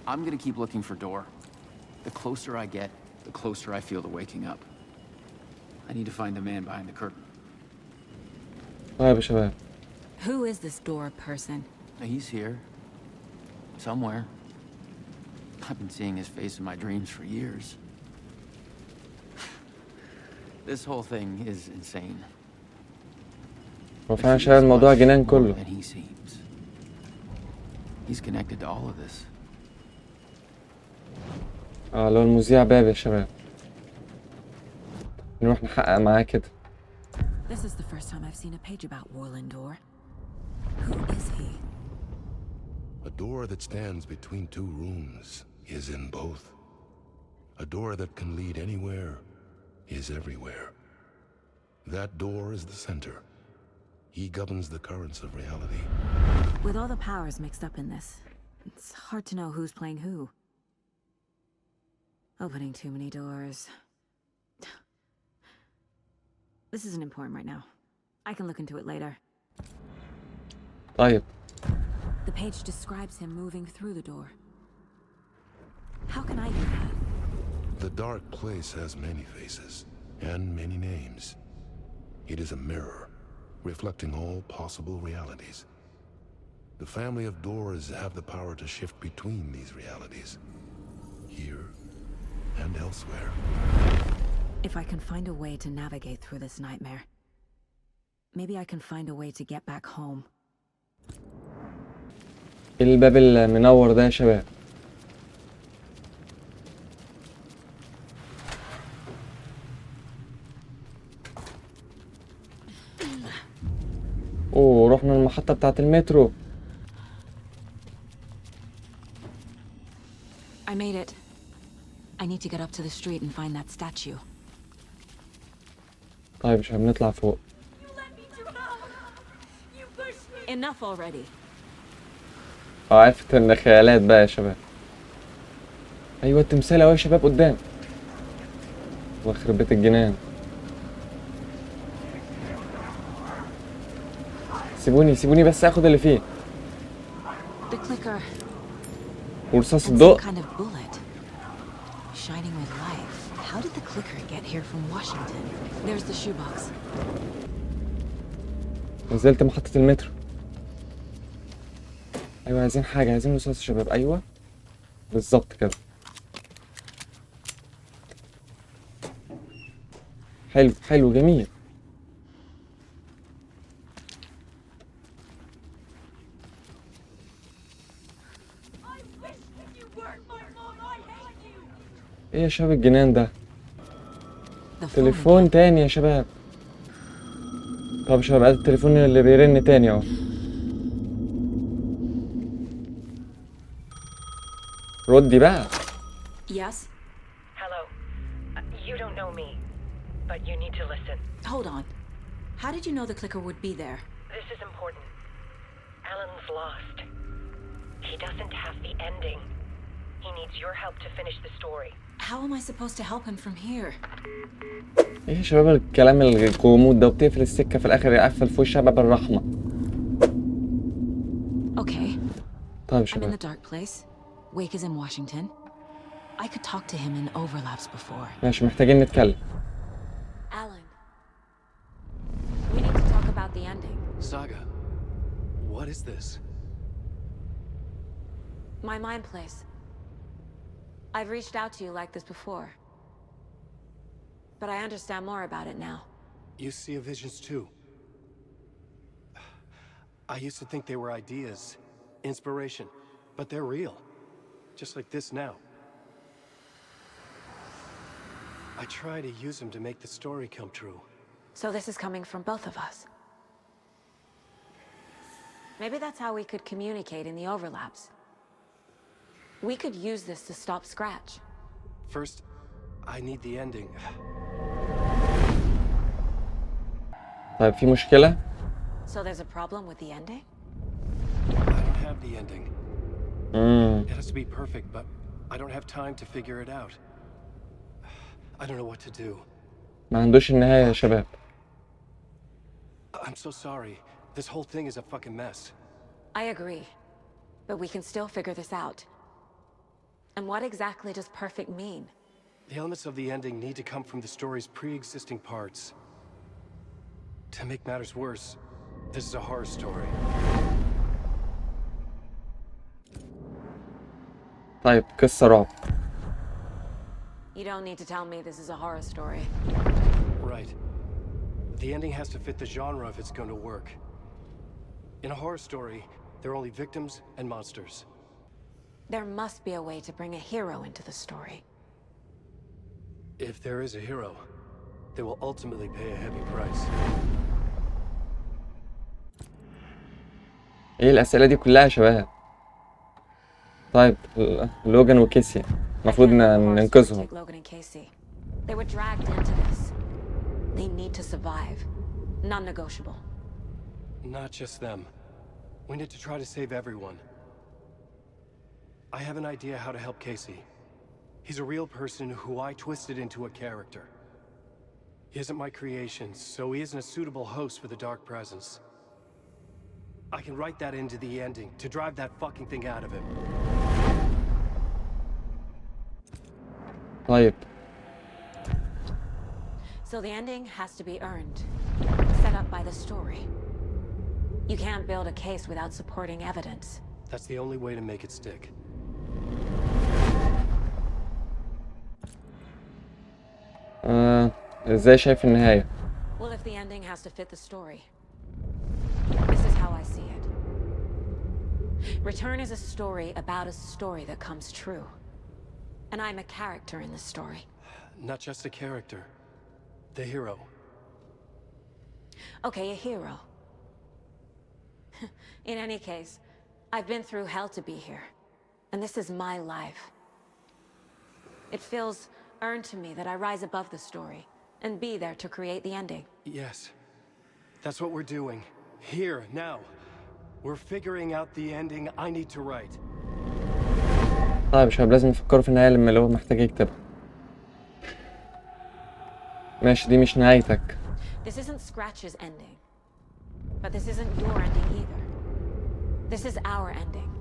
S14: I'm gonna keep looking for Door. The closer I get, the closer I feel to waking up. I need to find the man behind the curtain.
S1: طيب يا شباب.
S3: Who is this Door person?
S14: He's here. Somewhere. I've been seeing his face in my dreams for years. This whole thing is insane.
S1: هو فعلا شباب الموضوع جنان كله.
S14: Than he seems. He's connected to all of this.
S1: اللي هو المذيع باب يا شباب. نروح نحقق معاه كده.
S3: This is the first time I've seen a page about Warland Door. Who is he?
S15: A door that stands between two rooms is in both. A door that can lead anywhere is everywhere. That door is the center. He governs the currents of reality.
S3: With all the powers mixed up in this, it's hard to know who's playing who. Opening too many doors. This isn't important right now. I can look into it later.
S1: طيب.
S3: The page describes him moving through the door. How can I do that?
S15: The dark place has many faces and many names. It is a mirror, reflecting all possible realities. The family of doors have the power to shift between these realities, here and elsewhere.
S3: If I can find a way to navigate through this nightmare, maybe I can find a way to get back home.
S1: الباب المنور ده يا شباب. اوه رحنا المحطة بتاعة المترو.
S3: I made it. I need to get up to the street and find that statue.
S1: طيب يا شباب نطلع فوق.
S3: Enough already.
S1: عرفت ان خيالات بقى يا شباب. ايوه التمثال اهو يا شباب قدام. الله يخرب بيت الجنان. سيبوني بس اخد اللي فيه.
S3: The clicker.
S1: ورصاص الضوء.
S3: Kind of bullet. Shining with light. How did the clicker get here from Washington? There's the shoebox.
S1: نزلت محطة المترو. ايوه عايزين حاجة، عايزين رصاص يا شباب. ايوه بالظبط كده. حلو جميل. ايه يا شباب الجنان ده؟ تليفون تاني يا شباب. طب يا شباب ادي التليفون اللي بيرن تاني اهو. ردي بقى.
S3: Yes?
S13: Hello. You don't know me, but you need to listen.
S3: Hold on. How did you know the clicker would be there?
S13: This is important. Alan's lost. He doesn't have the ending. He needs your help to finish the story.
S3: How am I supposed to help him from here?
S1: ايه يا شباب الكلام الغموض ده، وبتقفل السكة في الاخر يقفل في وشها باب الرحمة.
S3: Okay.
S1: طيب يا
S3: I'm in
S1: شباب.
S3: the dark place. Wake is in Washington. I could talk to him in overlaps before.
S1: ماشي محتاجين نتكلم.
S3: Alan. We need to talk about the ending.
S16: Saga. What is this?
S3: My mind place. I've reached out to you like this before. but I understand more about it now.
S7: You see visions too. I used to think they were ideas, inspiration, but they're real. Just like this now. I try to use them to make the story come true.
S3: So this is coming from both of us. Maybe that's how we could communicate in the overlaps. We could use this to stop Scratch.
S7: First, I need the ending.
S1: طيب في مشكلة؟
S3: So there's a problem with the ending?
S7: I don't have the ending. It has to be perfect, but I don't have time to figure it out. I don't know what to do.
S1: ما عندوش النهاية يا شباب.
S7: I'm so sorry. This whole thing is a fucking mess.
S3: I agree. But we can still figure this out. And what exactly does perfect mean?
S7: The elements of the ending need to come from the story's pre-existing parts. To make matters worse, this is a horror story.
S1: طيب قصة رعب.
S3: You don't need to tell me this is a horror story.
S7: Right. The ending has to fit the genre if it's going to work. In a horror story, there are only victims and monsters.
S3: There must be a way to bring a hero into the story.
S7: If there is a hero, they will ultimately pay a heavy price.
S1: ايه الأسئلة دي كلها يا شباب؟ طيب لوجان وكيسي المفروض ننقذهم.
S3: Logan and Casey. They were dragged into this. They need to survive. Non-negotiable.
S7: Not just them. We need to try to save everyone. I have an idea how to help Casey. He's a real person who I twisted into a character. He isn't my creation, so he isn't a suitable host for the Dark Presence. I can write that into the ending to drive that fucking thing out of him.
S1: طيب.
S3: So the ending has to be earned. Set up by the story. You can't build a case without supporting evidence.
S7: That's the only way to make it stick.
S1: ازاي شايف النهاية؟
S3: Well, if the ending has to fit the story. This is how I see it. Return is a story about a story that comes true. And I'm a character in the story.
S7: Not just a character. The hero.
S3: Okay, a hero. In any case, I've been through hell to be here. And this is my life. It feels earned to me that I rise above the story and be there to create the ending.
S7: Yes. That's what we're doing. Here, now. We're figuring out the ending I need to write.
S1: طيب شباب لازم نفكروا في النهاية لما اللي هو محتاج يكتبها. ماشي دي مش نهايتك.
S3: This isn't Scratch's ending. But this isn't your ending either. This is our ending.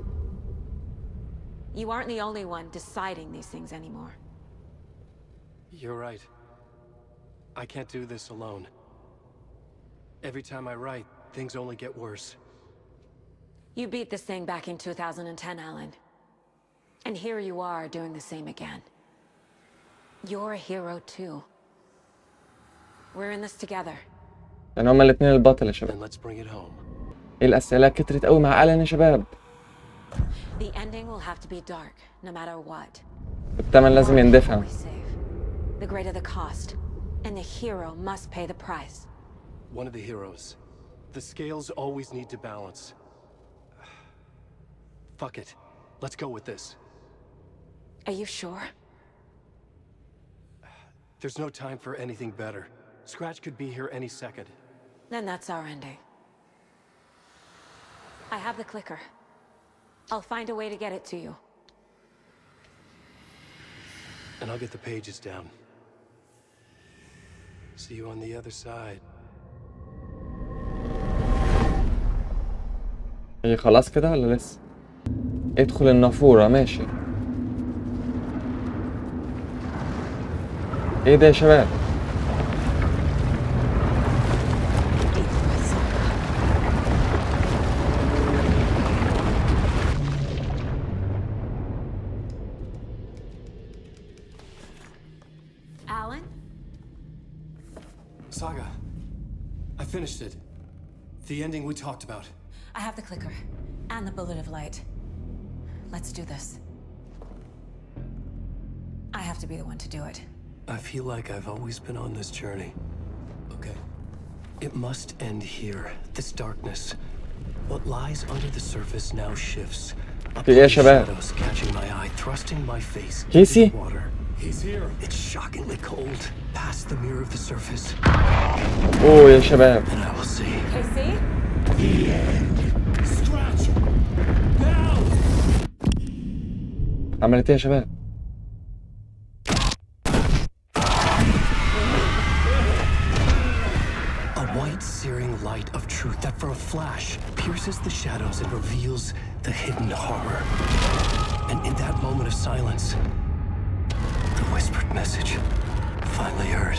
S3: You aren't the only one deciding these things anymore.
S7: You're right. I can't do this alone. Every time I write, things only get worse.
S3: You beat this thing back in 2010, Alan. And here you are doing the same again. You're a hero too. We're in this together.
S1: لأن هما الاتنين البطل يا
S7: Then
S1: شباب.
S7: let's bring it home.
S1: ايه الأسئلة كترت قوي مع ألان يا شباب.
S3: The ending will have to be dark, no matter what.
S1: التمن لازم يندفع.
S3: We save. The greater the cost. And the hero must pay the price.
S7: One of the heroes. The scales always need to balance. Fuck it. Let's go with this.
S3: Are you sure?
S7: There's no time for anything better. Scratch could be here any second.
S3: Then that's our ending. I have the clicker. I'll find a way to get it to you.
S7: And I'll get the pages down. See you on the other side.
S1: هي خلاص كده ولا لسه؟ ادخل النافورة ماشي. ايه ده يا شباب؟
S3: Alan?
S16: Saga, I finished it. The ending we talked about.
S3: I have the clicker and the bullet of light. Let's do this. I have to be the one to do it.
S7: I feel like I've always been on this journey. Okay. It must end here. This darkness. What lies under the surface now shifts.
S1: في ايه يا شباب؟
S7: Shadows catching my eye, thrusting my face into
S1: كيسي؟
S7: the water.
S16: He's here.
S7: It's shockingly cold. Past the mirror of the surface.
S1: اوه يا شباب.
S7: And I will see.
S3: Casey?
S7: The end.
S16: Scratch! Now!
S1: عملت ايه يا شباب؟
S7: A white searing light of truth that for a flash pierces the shadows and reveals the hidden horror. And in that moment of silence, the whispered message finally heard.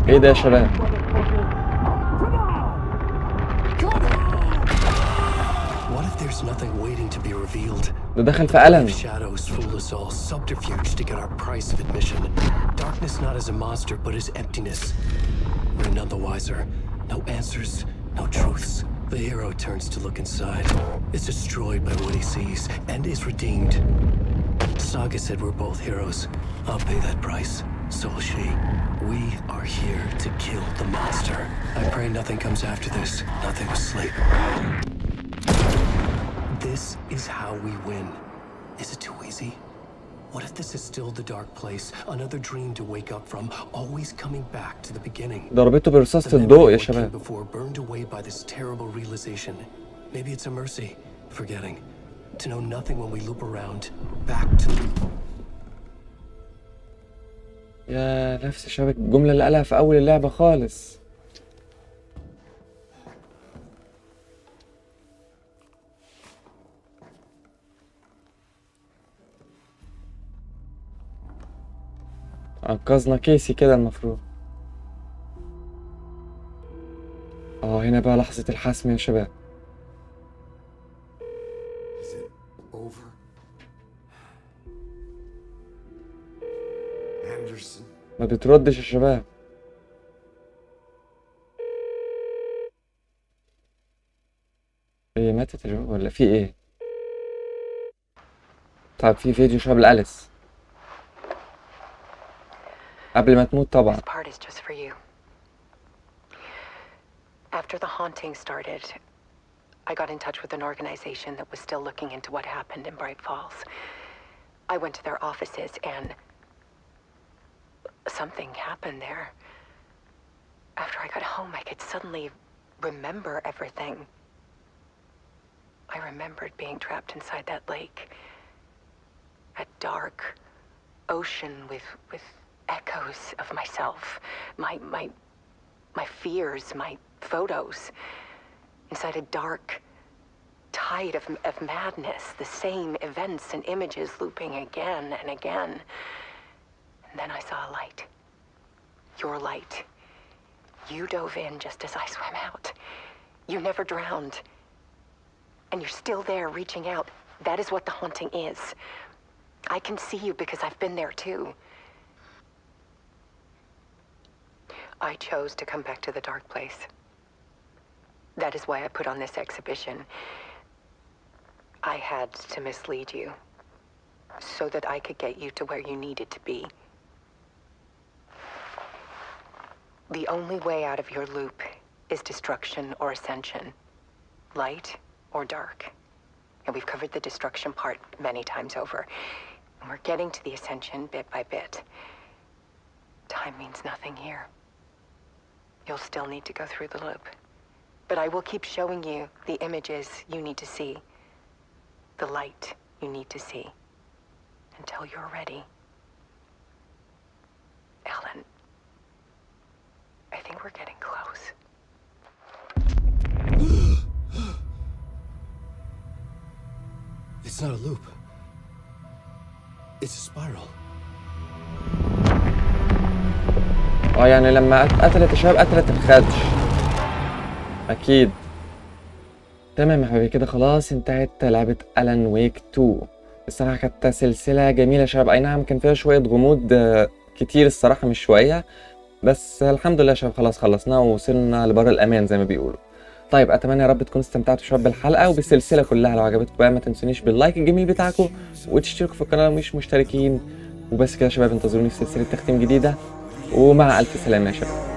S1: ايه ده يا شباب؟
S7: What if there's nothing waiting to be revealed?
S1: ده دخل في ألم.
S7: Shadows fool us all, subterfuge to get our price of admission. Darkness not as a monster, but as emptiness. We're none the wiser. No answers, no truths. The hero turns to look inside. Is destroyed by what he sees, and is redeemed. Saga said we're both heroes. I'll pay that price. So will she. We are here to kill the monster. I pray nothing comes after this. Nothing will sleep. This is how we win. Is it too easy? What if this is still the dark place? Another dream to wake up from, always coming back to the beginning.
S1: ضربته برصاصة الضوء يا شباب.
S7: Before burned away by this terrible realization. Maybe it's a mercy, forgetting. To know nothing when we loop around, back to...
S1: يا نفس شباب الجملة اللي قالها في أول اللعبة خالص. أنقذنا كيسي كده المفروض. هنا بقى لحظة الحسم يا شباب.
S4: Is it over? Anderson?
S1: ما بتردش يا شباب. ايه ماتت يا شباب ولا في ايه؟ طيب في فيديو شباب الأليس قبل ما تموت طبعا.
S6: This part is just for you. After the haunting started, I got in touch with an organization that was still looking into what happened in Bright Falls. I went to their offices and something happened there. After I got home, I could suddenly remember everything. I remembered being trapped inside that lake. A dark ocean with echoes of myself, my fears, my photos, inside a dark tide of madness, the same events and images looping again and again. And then I saw a light. Your light. You dove in just as I swam out. You never drowned. And you're still there reaching out. That is what the haunting is. I can see you because I've been there too. I chose to come back to the dark place. That is why I put on this exhibition. I had to mislead you so that I could get you to where you needed to be. The only way out of your loop is destruction or ascension, light or dark. And we've covered the destruction part many times over. And we're getting to the ascension bit by bit. Time means nothing here. You'll still need to go through the loop. But I will keep showing you the images you need to see, the light you need to see, until you're ready. Ellen, I think we're getting close.
S7: It's not a loop. It's a spiral.
S1: يعني لما قتلت الشباب قتلت الخدش اكيد. تمام يا حبيبي كده خلاص انتهت لعبة ألان ويك 2. الصراحة كانت سلسلة جميلة يا شباب. أي نعم كان فيها شوية غموض كتير الصراحة، مش شوية، بس الحمد لله يا شباب خلاص خلصناها ووصلنا لبر الأمان زي ما بيقولوا. طيب أتمنى يا رب تكونوا استمتعتوا شباب بالحلقة وبالسلسلة كلها. لو عجبتكم بقى ما تنسونيش باللايك الجميل بتاعكم وتشتركوا في القناة لو مش مشتركين. وبس كده يا شباب، انتظروني في سلسلة تختيم جديدة، ومع ألف سلامة يا شباب.